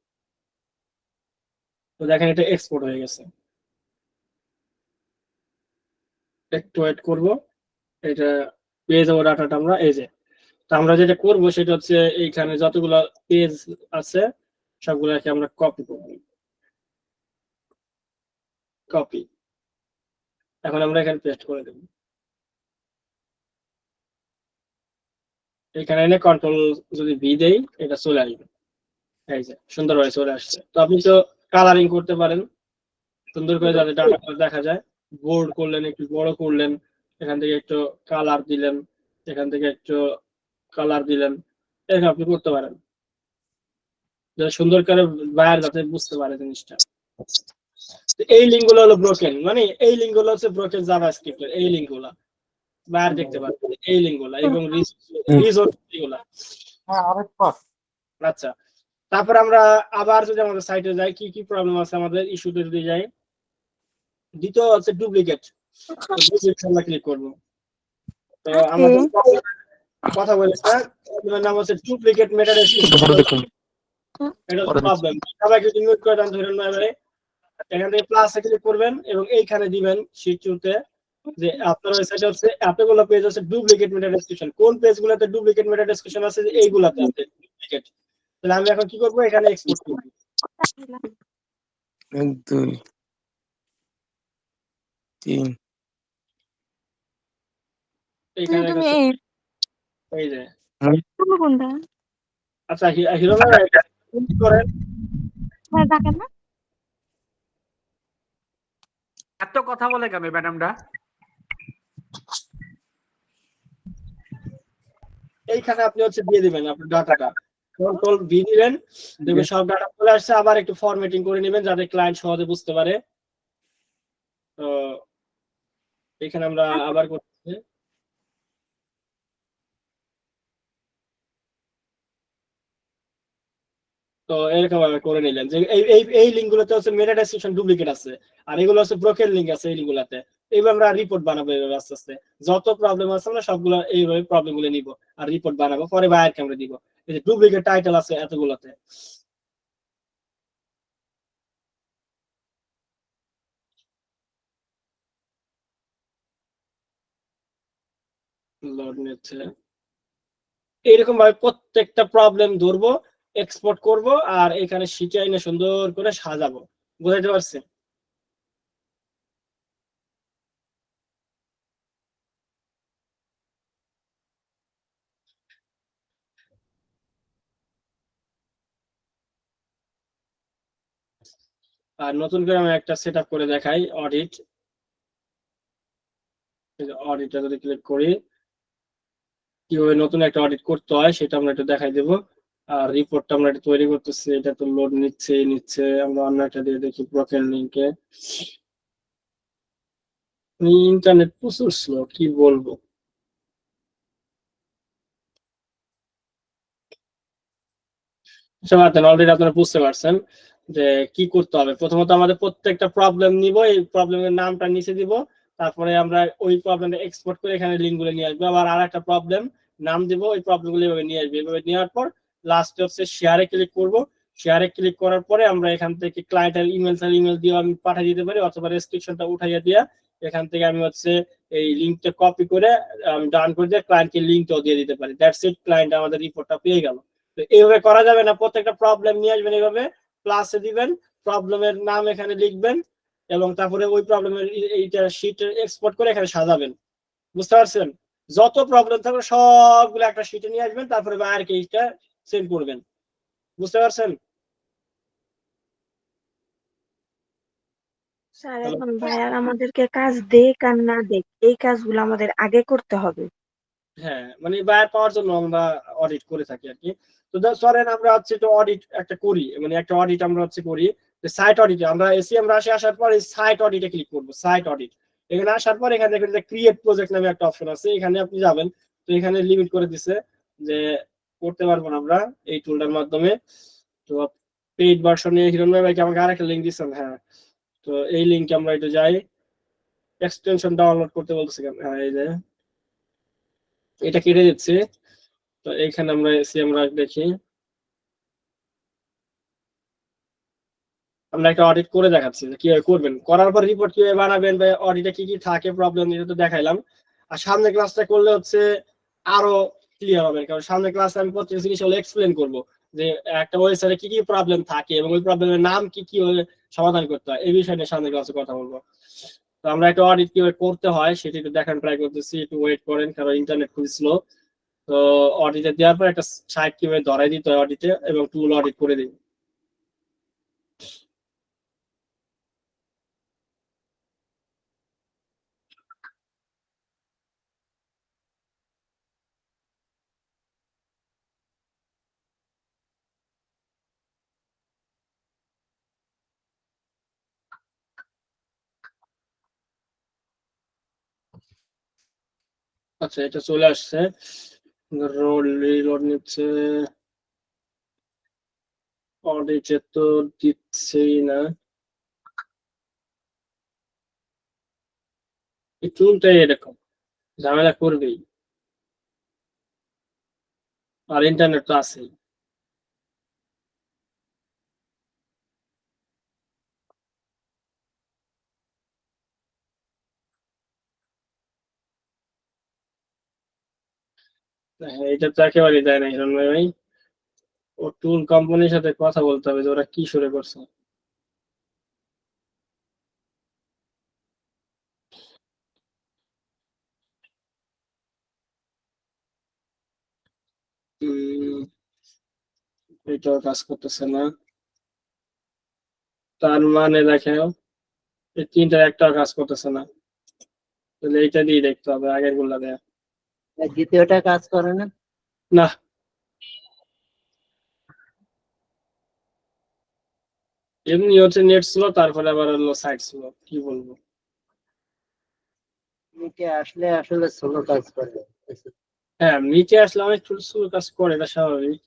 তো দেখেন এটা এক্সপোর্ট হয়ে গেছে। একটু ওয়েট করব, এটা পেয়ে যাবো ডাটাটা আমরা। এই যে, তো আমরা যেটা করব সেটা হচ্ছে এইখানে যতগুলো পেজ আছে সবগুলোকে আমরা কপি করব, কপি। এখন আমরা এখানে পেস্ট করে দেব, এখানে এনে কন্ট্রোল যদি ভি দেই এটা চলে আসবে। এই যে সুন্দরভাবে চলে আসছে। তো আপনি তো কালারিং করতে পারেন সুন্দর করে, যাতে ডাটা দেখা যায়। বোল্ড করলেন, একটু বড় করলেন, এখান থেকে একটু কালার দিলেন, এখান থেকে একটু কালার দিলেন, এরকম আপনি করতে পারেন, যাতে সুন্দর করে বাইরে যাতে বুঝতে পারে জিনিসটা। এই লিঙ্ক গুলো হলো ব্রোকেন, মানে এই লিঙ্ক গুলো হচ্ছে ব্রোকেন জাভাস্ক্রিপ্টের এই লিঙ্ক গুলা বাইরে দেখতে পাচ্ছেন, এই লিঙ্ক গুলা এবং রিসোর্স গুলা। আচ্ছা, তারপর আমরা আবার যদি আমাদের সাইটে যাই, কি কি প্রবলেম আছে আমাদের ইস্যুতে যদি যাই, দ্বিতীয় হচ্ছে ডুপ্লিকেট। আমরা ক্লিক করবো, তো আমাদের কথা বলেছে নাম হচ্ছে ডুপ্লিকেট মেটা ডেসক্রিপশন। এটা প্রবলেম, সবাইকে মিউট করে দেন ধরেন এবারে। এখান থেকে প্লাসে ক্লিক করবেন এবং এইখানে দিবেন শীট 2 তে যে আপনার ওয়েবসাইটে হচ্ছে এতগুলো পেজ আছে ডুপ্লিকেট মেটা ডেসক্রিপশন। কোন পেজগুলোতে ডুপ্লিকেট মেটা ডেসক্রিপশন আছে, যে এইগুলাতে আছে ডুপ্লিকেট। তাহলে আমি এখন কি করব, এখানে এক্সপোর্ট করব। 1 2 3 এইখানে এই যে কোনটা আচ্ছা হিরো ভাই কি করেন, দেখেন না এত কথা বলে কেন ম্যাডামটা? এইখানে আপনি হচ্ছে দিয়ে দিবেন আপনার ডাটাটা, কন্ট্রোল ভি দিবেন, দেখবেন সব ডাটা চলে আসছে। আবার একটু ফরম্যাটিং করে নেবেন যাতে ক্লায়েন্ট সহজে বুঝতে পারে। তো এখানে আমরা আবার করতেছি, তো এরকম ভাবে করে নিলেন যে এই এই এই লিঙ্ক গুলোতে হচ্ছে মেটা ডেসক্রিপশন ডুপ্লিকেট আছে, আর এগুলো হচ্ছে ব্রোকেন লিঙ্ক আছে এই লিঙ্ক গুলাতে। এইভাবে আমরা রিপোর্ট বানাবো এইভাবে আস্তে আস্তে, যত প্রবলেম আছে আমরা সবগুলো এইভাবে প্রবলেম গুলো নিব আর রিপোর্ট বানাবো, পরে বায়ারকে আমরা দিব। এই যে ডুপ্লিকেট টাইটেল আছে এতগুলোতে, লোড নিচ্ছে। এইরকম ভাবে প্রত্যেকটা প্রবলেম ধরবো, এক্সপোর্ট করব, আর এখানে শিটে এনে সুন্দর করে সাজাবো। বুঝাইতে পারছি? আর নতুন করে আমি একটা সেট আপ করে দেখাই, অডিট। অডিটটা যদি ক্লিক করি, কিভাবে নতুন একটা অডিট করতে হয় সেটা আমরা একটু দেখাই দেবো। আর রিপোর্টটা আমরা একটু তৈরি করতেছি, এটা তো লোড নিচ্ছে। আমরা অন্য একটা দিয়ে দেখি, ব্রোকেন লিঙ্কে। ইন্টারনেট প্রচুর স্লো, কি বলবো। অলরেডি আপনারা বুঝতে পারছেন যে কি করতে হবে। প্রথমত আমাদের প্রত্যেকটা প্রবলেম নিব, এই প্রবলেমের নামটা নিচে দিব, তারপরে আমরা ওই প্রবলেমটা এক্সপোর্ট করে এখানে লিঙ্ক গুলো নিয়ে আসবো। আবার আর একটা প্রবলেম নাম দিব, ওই প্রবলেম গুলো এভাবে নিয়ে আসবে। এভাবে নেওয়ার পর লাস্টে হচ্ছে শেয়ারে ক্লিক করব। শেয়ারে ক্লিক করার পরে আমরা এখান থেকে ক্লায়েন্টের ইমেল দিয়ে আমি পাঠিয়ে দিতে পারি, অথবা রেস্ট্রিকশনটা উঠাইয়া দিয়া এখান থেকে আমি হচ্ছে এই লিঙ্কটা কপি করে আমি ডান করে দিয়ে ক্লায়েন্টকে লিঙ্কটাও দিয়ে দিতে পারি। দ্যাটস ইট, ক্লায়েন্ট আমাদের রিপোর্টটা পেয়ে গেল। তো এইভাবে করা যাবে না, প্রত্যেকটা প্রবলেম নিয়ে আসবেন এইভাবে, প্লাসে দিবেন, প্রবলেমের নাম এখানে লিখবেন এবং তারপরে ওই প্রবলেমের এইটা শীট এক্সপোর্ট করে এখানে সাজাবেন। বুঝতে পারছেন? যত প্রবলেম থাকবে সবগুলো একটা শীটে নিয়ে আসবেন, তারপরে বায়ারকে এইটা সেন্ড করবেন। বুঝতে পারছেন? স্যার এখন ভাইয়ার আমাদেরকে কাজ দেখ আর না দেখ এই কাজগুলো আমাদের আগে করতে হবে। হ্যাঁ, মানে বায়ার পাওয়ার জন্য আমরা অডিট করে থাকি আর কি। তো ধরেন আমরা হচ্ছে তো অডিট একটা করি, মানে একটা অডিট আমরা হচ্ছে করি সাইট অডিটে। আমরা এসিএম রাশি আসার পর এই সাইট অডিটে ক্লিক করব, সাইট অডিট। এখানে আসার পর এখানে দেখবেন যে ক্রিয়েট প্রজেক্ট নামে একটা অপশন আছে, এখানে আপনি যাবেন। তো এখানে লিমিট করে দিছে যে করতে পারবো না আমরা এই টুলটার মাধ্যমে। তো পেইড ভার্সনে হিরণময় ভাইকে আমাকে আরেকটা লিঙ্ক দিচ্ছেন। হ্যাঁ, তো এই লিঙ্কে আমরা একটু যাই, এক্সটেনশন ডাউনলোড করতে বলতেছি কেন? হ্যাঁ, এই যে এটা কেটে দিচ্ছি। তো এখানে আমরা এসে আমরা দেখি, আমরা একটা অডিট করে দেখাচ্ছি যে কিভাবে করবেন, করার পর রিপোর্ট কিভাবে বানাবেন বা অডিটে কি কি থাকে প্রবলেম, এটা তো দেখাইলাম। আর সামনে ক্লাসটা করলে হচ্ছে আরো ক্লিয়ার হবে, কারণ সামনে ক্লাসে আমি প্রত্যেক জিনিসগুলো এক্সপ্লেন করবো যে একটা ওয়েবসাইটে কি কি প্রবলেম থাকে এবং ওই প্রবলেমের নাম কি কি সমাধান করতে হয়, এই বিষয় নিয়ে সামনে ক্লাসে কথা বলবো। তো আমরা একটা অডিট কিভাবে করতে হয় সেটা একটু দেখান ট্রাই করতেছি, একটু ওয়েট করেন কারণ ইন্টারনেট খুবই স্লো। তো অডিটে দেওয়ার পর একটা সাইট কিভাবে ধরাই দিতে হয় অডিটে এবং টুল অডিট করে দিই। আচ্ছা, এটা চলে আসছে, রোল রিলোড নিচ্ছে, অডিটে তো দিচ্ছেই না, এই টুলটাই এরকম ঝামেলা করবেই, আর ইন্টারনেট তো আছেই। হ্যাঁ, এটা তো একেবারেই দেয় না হিরণময় ভাই, ও টুল কোম্পানির সাথে কথা বলতে হবে যে ওরা কি শুরু করছে। এটাও কাজ করতেছে না, তার মানে দেখো এই তিনটার একটাও কাজ করতেছে না, তাহলে এইটা দিয়ে দেখতে হবে, আগের গুলা দেয়া। আর দ্বিতীয়টা কাজ করে না? না, এমনি হচ্ছে নেট স্লো, তারপরে আবার হলো সাইট স্লো, কি বলবো। নিচে আসলে আসলে স্লো কাজ করে। হ্যাঁ, নিচে আসলে অনেক একটু স্লো কাজ করে, এটা স্বাভাবিক,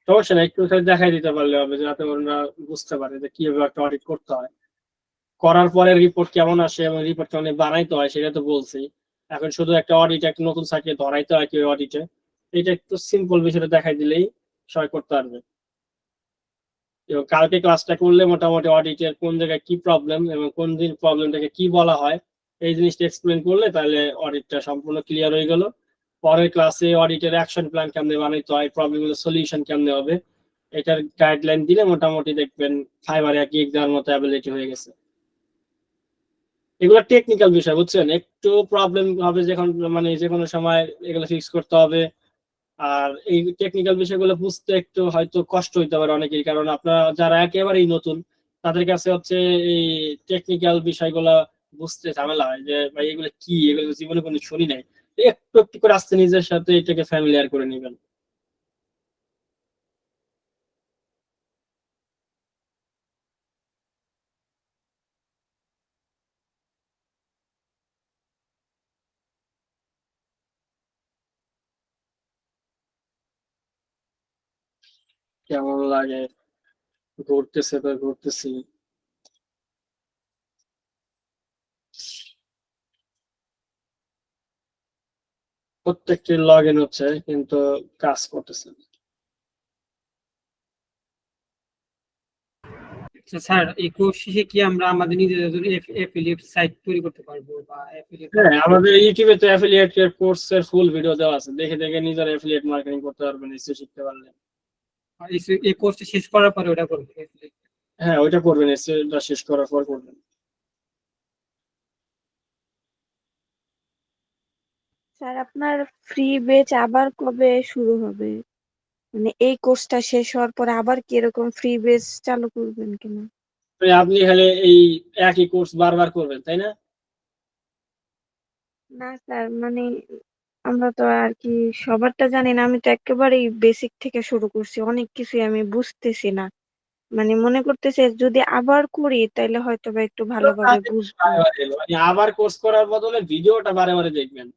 সমস্যা না, একটু খালি দেখাই দিতে পারলে হবে যাতে ওরা বুঝতে পারে যে কিভাবে একটা অডিট করতে হয়, করার পরে রিপোর্ট কেমন আসে এবং রিপোর্ট কেমন বানাইতে হয় সেটা তো বলছি। এখন শুধু একটা অডিট, একটা নতুন সাইটে ধরাইতে হয় কি অডিটে, এটা একটু সিম্পল বিষয়টা দেখাই দিলেই সবাই করতে পারবে। এবং কালকে ক্লাসটা করলে মোটামুটি অডিটের কোন জায়গায় কি প্রবলেম এবং কোন দিন প্রবলেমটাকে কি বলা হয় এই জিনিসটা এক্সপ্লেন করলে তাহলে অডিটটা সম্পূর্ণ ক্লিয়ার হয়ে গেল। পরের ক্লাসে অডিটের অ্যাকশন প্ল্যান কেমনে বানাইতে হয়, প্রবলেমগুলোর সলিউশন কেমনে হবে, এটার গাইডলাইন দিলে মোটামুটি দেখবেন ফাইবারে গিগ দেওয়ার মতো অ্যাবিলিটি হয়ে গেছে। এগুলো টেকনিক্যাল বিষয় বুঝছেন, একটু প্রবলেম হবে যখন মানে যে কোনো সময় এগুলো ফিক্স করতে হবে। আর এই টেকনিক্যাল বিষয়গুলো বুঝতে একটু হয়তো কষ্ট হইতে পারে অনেকেই, কারণ আপনারা যারা একেবারেই নতুন তাদের কাছে হচ্ছে এই টেকনিক্যাল বিষয়গুলো বুঝতে ঝামেলা হয় যে ভাই এগুলো কি, এগুলো জীবনে কোনো শুনি নাই। একটু একটু করে আস্তে নিজের সাথে এটাকে ফ্যামিলিয়ার করে নেবেন। কেমন লাগে, ঘুরতেছে তো ঘুরতেছি, প্রত্যেকটি লগ ইন হচ্ছে কিন্তু কাজ করতেছে না। আচ্ছা স্যার, এই কোর্স শেষে কি আমরা আমাদের নিজেদের জন্য অ্যাফিলিয়েট সাইট তৈরি করতে পারবো বা অ্যাফিলিয়েট হ্যাঁ, আমাদের ইউটিউবে তো অ্যাফিলিয়েট কোর্সের ফুল ভিডিও দেওয়া আছে, দেখে দেখে নিজের অ্যাফিলিয়েট মার্কেটিং করতে পারবেন নিশ্চয়ই, শিখতে পারলে। এই কোর্সটা শেষ করার পরে ওটা করবো affiliate? হ্যাঁ, ওইটা করবেন, এটা শেষ করার পর করবেন। স্যার আপনার ফ্রি ব্যাচ আবার কবে শুরু হবে? মানে এই কোর্সটা শেষ হওয়ার পরে আবার কি এরকম ফ্রি ব্যাচ চালু করবেন কিনা? মানে আপনি খালি এই একই কোর্স বারবার করবেন তাই না? না স্যার, মানে আমরা তো আর কি সবারটা জানি না, আমি তো একেবারেই বেসিক থেকে শুরু করছি, অনেক কিছুই আমি বুঝতেছি না, মানে মনে করতেছি যদি আবার করি তাহলে হয়তো বা একটু ভালোভাবে বুঝবো। মানে আবার কোর্স করার বদলে ভিডিওটা বারে বারে দেখবেন,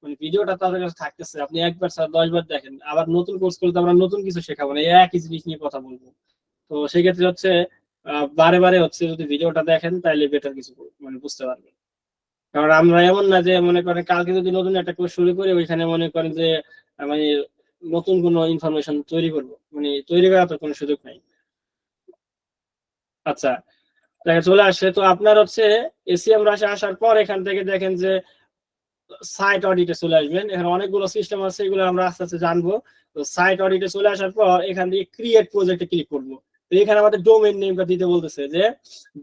মানে ভিডিওটা তাদের কাছে থাকতেছে, আপনি একবার 10 বার দেখেন, আবার নতুন কোর্স করলে তো আমরা নতুন কিছু শেখাবো না, একই জিনিস নিয়ে কথা বলবো। তো সেক্ষেত্রে হচ্ছে বারে বারে হচ্ছে যদি ভিডিওটা দেখেন তাহলে বেটার কিছু মানে বুঝতে পারবেন। কারণ আমরা এমন না যে মনে করেন কালকে যদি নতুন একটা কোর্স শুরু করি ওইখানে মনে করেন যে মানে নতুন কোনো ইনফরমেশন তৈরি করবো, মানে তৈরি করার তো কোনো সুযোগ নাই। আচ্ছা, দেখা চলে আসে। তো আপনার হচ্ছে এসিএম রাশি আসার পর এখান থেকে দেখেন যে সাইট অডিটে চলে আসবেন। এখানে অনেকগুলো সিস্টেম আছে, এগুলো আমরা আস্তে আস্তে জানবো। তো সাইট অডিটে চলে আসার পর এখান থেকে ক্রিয়েট প্রজেক্টে ক্লিক করবো। তো এখানে আমাদের ডোমেইন নেমটা দিতে বলতেছে যে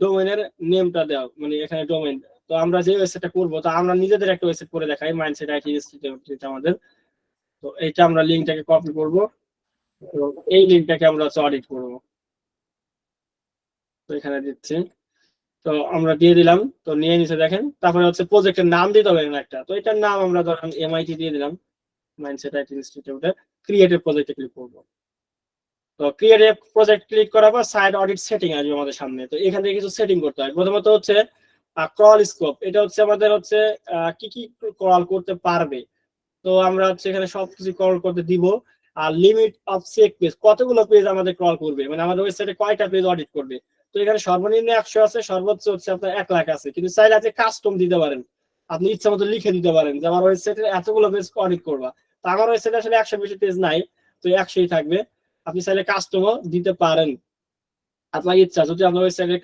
ডোমেইনের নেমটা দাও, মানে এখানে ডোমেইন। তো আমরা যে ওয়েবসাইটটা করবো, তো আমরা নিজেদের একটা ওয়েবসাইট করে দেখাই, মাইন্ডসেট আইটি ইনস্টিটিউট আমাদের। তো এইটা আমরা লিঙ্কটাকে কপি করবো এবং এই লিঙ্কটাকে আমরা হচ্ছে অডিট করবো। তো এখানে দিচ্ছি, তো আমরা দিয়ে দিলাম। তো নিয়ে নিচে দেখেন, তারপরে হচ্ছে প্রজেক্টের নাম দিতে হবে একটা। তো এটার নাম আমরা ধরেন এমআইটি দিয়ে দিলাম, মাইন্ডসেট আইটি ইনস্টিটিউটে। ক্রিয়েটিভ প্রজেক্টে ক্লিক করবো। তো ক্রিয়েটিভ প্রজেক্ট ক্লিক করার পর সাইট অডিট সেটিং আসবে আমাদের সামনে। তো এখান থেকে কিছু সেটিং করতে হয়। প্রথমত হচ্ছে ক্রল স্কোপ, এটা হচ্ছে আমাদের হচ্ছে কি কি ক্রল করতে পারবে। তো আমরা হচ্ছে এখানে সবকিছু ক্রল করতে দিব। আর লিমিট অফ চেক পেজ, কতগুলো পেজ আমাদের ক্রল করবে, মানে আমাদের ওয়েবসাইটে কয়টা পেজ অডিট করবে। তো এখানে সর্বনিম্ন 100 আছে, সর্বোচ্চ হচ্ছে আপনার 1 লাখ আছে। কিন্তু চাইলে আছে কাস্টম দিতে পারেন, আপনি ইচ্ছা মতো লিখে দিতে পারেন যে আমার ওয়েবসাইটে এতগুলো পেজ অডিট করবা। তো আমার ওয়েবসাইটে আসলে 100 বেশি পেজ নাই, তো 100ই থাকবে। আপনি চাইলে কাস্টমও দিতে পারেন, আপনার ইচ্ছা। যদি আপনার ওয়েবসাইটে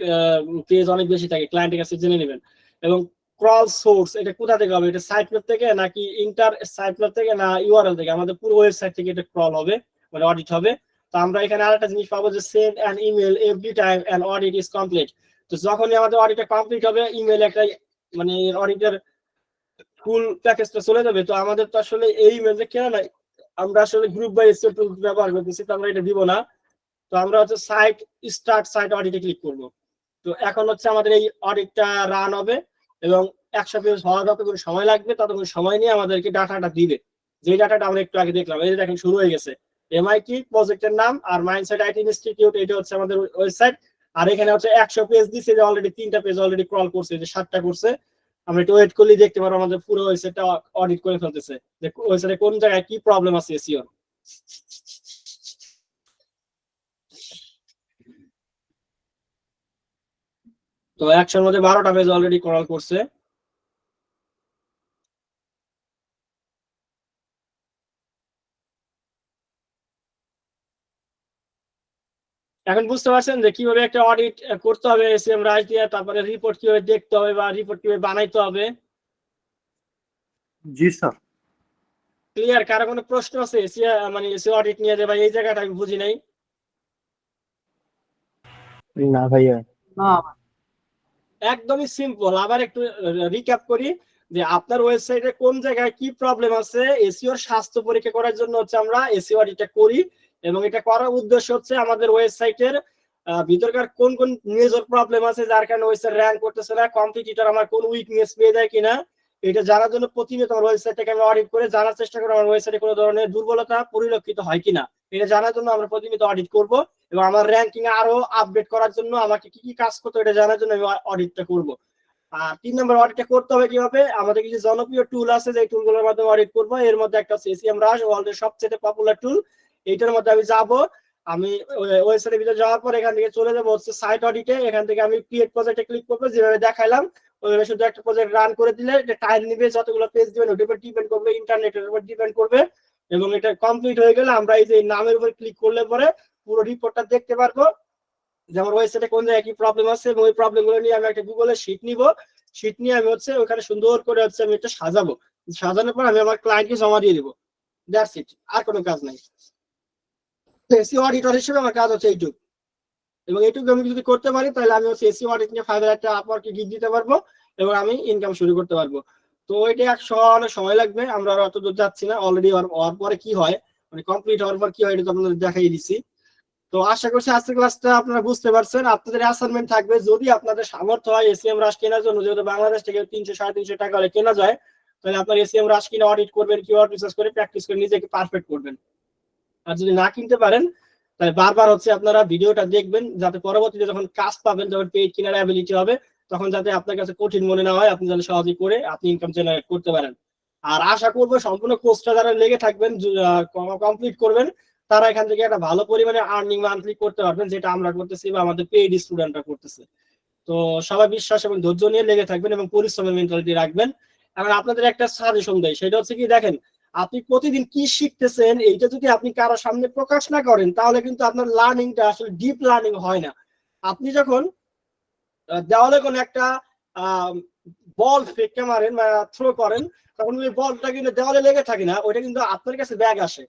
পেজ অনেক বেশি থাকে, ক্লায়েন্টের কাছে জেনে নেবেন। এবং ক্রল সোর্স, এটা কোথা থেকে হবে, এটা সাইট ম্যাপ থেকে নাকি ইন্টার সাইট ম্যাপ থেকে না ইউআরএল থেকে, আমাদের পুরো ওয়েবসাইট থেকে এটা ক্রল হবে, মানে অডিট হবে। তো আমরা এখানে আরেকটা জিনিস পাবো যে send an email every time an audit is complete. তো যখনই আমাদের অডিটটা কমপ্লিট হবে, ইমেল একটা মানে অডিটের ফুল প্যাকেজটা চলে যাবে। তো আমাদের তো আসলে এই ইমেল যে কেনা নাই, আমরা আসলে গ্রুপ বাই এসিও টুল ব্যবহার করতেছি, তো আমরা এটা দিব না। তো আমরা হচ্ছে সাইট স্টার্ট সাইট অডিটে ক্লিক করব। তো এখন হচ্ছে আমাদের এই অডিটটা রান হবে এবং 100 পেজ হওয়া যতক্ষণ সময় লাগবে ততক্ষণ সময় নিয়ে আমাদেরকে ডাটাটা দিবে। যে ডাটাটা আমরা একটু আগে দেখলাম, এই যে দেখেন শুরু হয়ে গেছে। এমআইটি প্রজেক্টের নাম আর মাইন্ডসেট আইটি ইনস্টিটিউট, এটা হচ্ছে আমাদের ওয়েবসাইট। আর এখানে হচ্ছে 100 পেজ দিছে, যে অলরেডি 3টা পেজ অলরেডি ক্রল করছে, যে 7টা করছে। আমরা একটু ওয়েট করলেই দেখতে পারবো আমাদের পুরো ওয়েবসাইটটা অডিট করে ফেলতেছে, যে ওয়েবসাইটে কোন জায়গায় কি প্রবলেম আছে এসইও। তো 100-র মধ্যে 12টা পেজ অলরেডি ক্রল করছে। এখন বুঝতে পারছেন যে কিভাবে একটা অডিট করতে হবে এসইএম রাইজ দিয়ে, তারপরে রিপোর্ট কিভাবে দেখতে হবে বা রিপোর্ট কিভাবে বানাইতে হবে। জি স্যার। ক্লিয়ার? কারো কোনো প্রশ্ন আছে মানে এসইও অডিট নিয়ে, যে ভাই এই জায়গাটা আমি বুঝি নাই? না ভাইয়া। না, একদমই সিম্পল। আবার একটু রিক্যাপ করি যে আপনার ওয়েবসাইটে কোন জায়গায় কি প্রবলেম আছে, এসইওর স্বাস্থ্য পরীক্ষা করার জন্য হচ্ছে আমরা এসইও অডিটটা করি। এবং এটা করার উদ্দেশ্য হচ্ছে আমাদের ওয়েবসাইটের ভিতরকার কোন কোন মেজর প্রবলেম আছে যার কারণে ওয়েবসাইট র্যাঙ্ক করতেছে না, কম্পিটিটর আমার কোন উইকনেস পেয়ে যায় কিনা, এটা জানার জন্য প্রতিনিয়ত আমার ওয়েবসাইটটাকে আমরা অডিট করে জানার চেষ্টা করি আমার ওয়েবসাইটে কোনো ধরনের দুর্বলতা পরিলক্ষিত হয় কিনা। এটা জানার জন্য আমরা প্রতিনিয়ত অডিট করব। এবং আমার র্যাঙ্কিং আরো আপডেট করার জন্য আমাকে কি কি কাজ করতে হবে এটা জানার জন্য আমি অডিটটা করব। আর 3 নম্বর অডিটটা করতে হবে কিভাবে, আমাদের কিছু জনপ্রিয় টুল আছে যে টুলগুলোর মাধ্যমে অডিট করব। এর মধ্যে একটা হচ্ছে এসইএম রাশ, ওয়ার্ল্ডের সবচেয়ে পপুলার টুল। এইটার মধ্যে আমি যাব, আমি ওয়েবসাইটের ভিতরে যাওয়ার পর এখান থেকে চলে যাবো হচ্ছে সাইট অডিটে। এখান থেকে আমি ক্রিয়েট প্রজেক্টে ক্লিক করবো, যেভাবে দেখাইলাম ওইভাবে শুধু একটা প্রজেক্ট রান করে দিলে এটা টাইম নিবে, যতগুলো পেজ দিবেন ওটার উপর ডিপেন্ড করবে, ইন্টারনেটের উপর ডিপেন্ড করবে। এবং এটা কমপ্লিট হয়ে গেলে আমরা এই যে নামের উপর ক্লিক করলে পরে পুরো রিপোর্টটা দেখতে পারবো, যে আমার ওয়েবসাইটে কোন জায়গায় কি প্রবলেম আছে। এবং ওই প্রবলেম গুলো নিয়ে আমি একটা গুগলে শিট নিব, শিট নিয়ে আমি হচ্ছে ওখানে সুন্দর করে হচ্ছে আমি এটা সাজাবো, সাজানোর পর আমি আমার ক্লায়েন্টকে জমা দিয়ে দিব। দ্যাটস ইট, আর কোনো কাজ নাই। এসইও অডিটর হিসেবে আমার কাজ হচ্ছে এইটুকু। এবং এইটুকু আমি যদি করতে পারি তাহলে আমি হচ্ছে এসইও অডিট নিয়ে ফাইবার একটা আপওয়ার্কে গিগ দিতে পারবো এবং আমি ইনকাম শুরু করতে পারবো। তো এটা অনেক সময় লাগবে, আমরা অত দূর যাচ্ছি না। অলরেডি হওয়ার পরে কি হয়, মানে কমপ্লিট হওয়ার পর কি হয়, এটা তো আপনাদের দেখাই দিচ্ছি। তো আশা করছি আজকের ক্লাসটা আপনারা বুঝতে পারছেন। আপনাদের অ্যাসাইনমেন্ট থাকবে, যদি আপনাদের সামর্থ্য হয় এসইএম রাশ কেনার জন্য, যেহেতু বাংলাদেশ থেকে 300-350 টাকা হলে কেনা যায়, তাহলে আপনার এসইএম রাশ কিনে অডিট করবেন, কিওয়ার্ড রিসার্চ করে প্র্যাকটিস করে নিজেকে পারফেক্ট করবেন। আর যদি না কিনতে পারেন তাহলে বারবার হচ্ছে আপনারা ভিডিওটা দেখবেন, যাতে পরবর্তীতে যখন কাজ পাবেন, যখন পেইড কেনার অ্যাবিলিটি হবে, তখন যাতে আপনার কাছে কঠিন মনে না হয়, আপনি যাতে সহজে করে আপনি ইনকাম জেনারেট করতে পারেন। আর আশা করবো সম্পূর্ণ কোর্সটা যারা লেগে থাকবেন, কমপ্লিট করবেন, তারা এখান থেকে একটা ভালো পরিমাণে আর্নিং মান্থলি করতে পারবেন, যেটা আমরা করতেছি বা আমাদের পেইড স্টুডেন্টরা করতেছে। তো সবাই বিশ্বাস এবং ধৈর্য নিয়ে লেগে থাকবেন এবং পরিশ্রমের মেন্টালিটি রাখবেন। এখন আপনাদের একটা সাজেশন দেয়, সেটা হচ্ছে কি, দেখেন আপনি প্রতিদিন কি শিখতেছেন এইটা যদি আপনি কারো সামনে প্রকাশ না করেন, তাহলে কিন্তু আপনার লার্নিংটা আসলে ডিপ লার্নিং হয় না। আপনি যখন দেওয়ালে কোনো একটা বল ফেঁকে মারেন বা থ্রো করেন, তখন ওই বলটা কিন্তু দেওয়ালে লেগে থাকে না, ওইটা কিন্তু আপনার কাছে ব্যাগ আসে।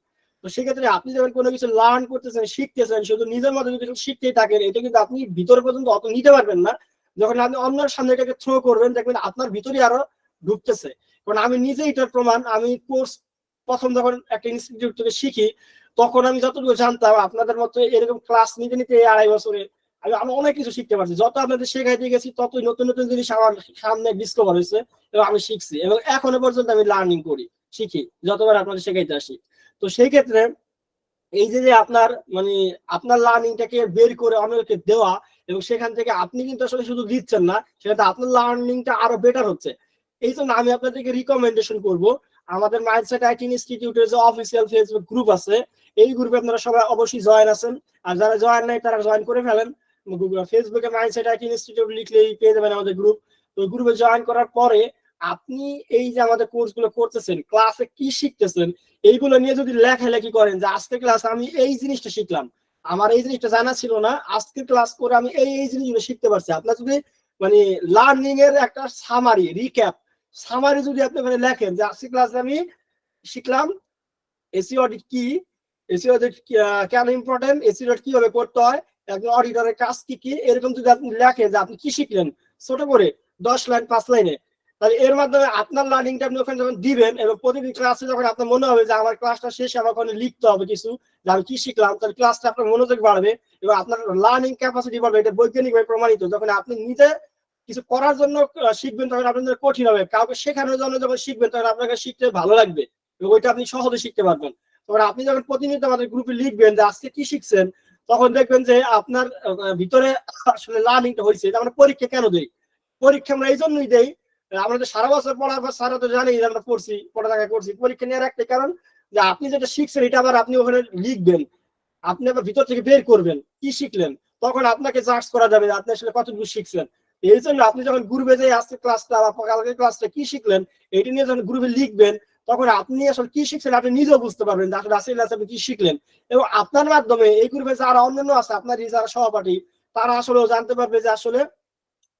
তো সেক্ষেত্রে আপনি যখন কোনো কিছু লার্ন করতেছেন, শিখতেছেন, শুধু নিজের মধ্যে যদি শিখতেই থাকেন, এটা কিন্তু আপনি ভিতরে পর্যন্ত অত নিতে পারবেন না। যখন আপনি অন্যের সামনে এটাকে থ্রো করবেন, দেখবেন আপনার ভিতরে আরো ঢুকতেছে। কারণ আমি নিজে এটার প্রমাণ, আমি কোর্স প্রথম যখন একটা ইনস্টিটিউট থেকে শিখি, তখন আমি যতটুকু জানতাম আপনাদের মতো এরকম ক্লাস নিতে নিতে 2.5 বছরে আমি অনেক কিছু শিখতে পারছি। যত আপনাদের শেখাইতে গেছি, ততই নতুন নতুন জিনিস আমার সামনে ডিসকভার হয়েছে এবং আমি শিখছি, এবং এখনো পর্যন্ত আমি লার্নিং করি, শিখি যতবার আপনাদের শেখাইতে আসি। তো সেই ক্ষেত্রে এই যে আপনার মানে আপনার লার্নিংটাকে বের করে অন্যকে দেওয়া, এবং সেখান থেকে আপনি কিন্তু আসলে শুধু দিচ্ছেন না, সেটাতে আপনার লার্নিংটা আরো বেটার হচ্ছে। এই জন্য আমি আপনাদেরকে রিকমেন্ডেশন করব, আমাদের মাইন্ডসেট আইটি ইনস্টিটিউটের যে অফিসিয়াল ফেসবুক গ্রুপ আছে, এই গ্রুপে আপনারা সবাই অবশ্যই জয়েন আছেন। আর যারা জয়েন নাই তারা জয়েন করে ফেলেন। ফেসবুকে মাইন্ডসেট আইটি ইনস্টিটিউট লিখলেই পেয়ে যাবেন আমাদের গ্রুপ। তো গ্রুপে জয়েন করার পরে আপনি এই যে আমাদের কোর্সগুলো করতেছেন, ক্লাসে কি শিখতেছেন, এইগুলো নিয়ে যদি লেখালেখি করেন যে আজকের ক্লাস আমি এই জিনিসটা শিখলাম, আমার এই জিনিসটা জানা ছিল না, আজকের ক্লাস করে আমি এই জিনিসগুলো শিখতে পারছি। আপনার যদি মানে লার্নিং এর একটা সামারি, রিক্যাপ সামারি যদি আপনি মানে লেখেন যে আজকের ক্লাসে আমি শিখলাম এসইও অডিট কি, এসইও অডিট কেন ইম্পর্টেন্ট, এসইও অডিট কিভাবে করতে হয়, একজন অডিটরের কাজ কি কি, এরকম যদি আপনি লেখেন যে আপনি কি শিখলেন ছোট করে 10 লাইন 5 লাইনে, তাহলে এর মাধ্যমে আপনার লার্নিংটা আপনি ওখানে যখন দিবেন, এবং প্রতিদিন ক্লাসে যখন আপনার মনে হবে যে আমার ক্লাসটা শেষে আমার ওখানে লিখতে হবে কিছু যে আমি কি শিখলাম, তাহলে ক্লাসটা আপনার মনোযোগ বাড়বে এবং আপনার লার্নিং ক্যাপাসিটি বাড়বে। এটা বৈজ্ঞানিকভাবে প্রমাণিত। যখন আপনি নিজে কিছু করার জন্য শিখবেন, তখন আপনাদের কঠিন হবে, কাউকে শেখানোর জন্য যখন শিখবেন, তখন আপনাকে শিখতে ভালো লাগবে এবং ওইটা আপনি সহজে শিখতে পারবেন। তখন আপনি যখন প্রতিনিয়ত আমাদের গ্রুপে লিখবেন যে আজকে কি শিখছেন, তখন দেখবেন যে আপনার ভিতরে আসলে লার্নিংটা হয়েছে। আমরা পরীক্ষা কেন দেই? পরীক্ষা আমরা এই জন্যই দেই, আমরা তো সারা বছর পড়ার পর সারা তো জানি যে আমরা পড়ছি, পড়ালেখা করছি। পরীক্ষা নেওয়ার একটা কারণ যে আপনি যেটা শিখছেন এটা আবার আপনি ওখানে লিখবেন, আপনি আবার ভিতর থেকে বের করবেন কি শিখলেন, তখন আপনাকে জাজ করা যাবে আপনি আসলে কতটুকু শিখছেন। এই জন্য আপনি যখন গ্রুপে যাই আজকে ক্লাসটা বা কালকে ক্লাসটা কি শিখলেন, এটা নিয়ে যখন গ্রুপে লিখবেন, তখন আপনি আসলে কি শিখছেন আপনি নিজেও বুঝতে পারবেন যে আসলে আজকে আপনি কি শিখলেন। এবং আপনার মাধ্যমে এই গ্রুপে যারা অন্যান্য আছে, আপনার যারা সহপাঠী, তারা আসলে জানতে পারবে যে আসলে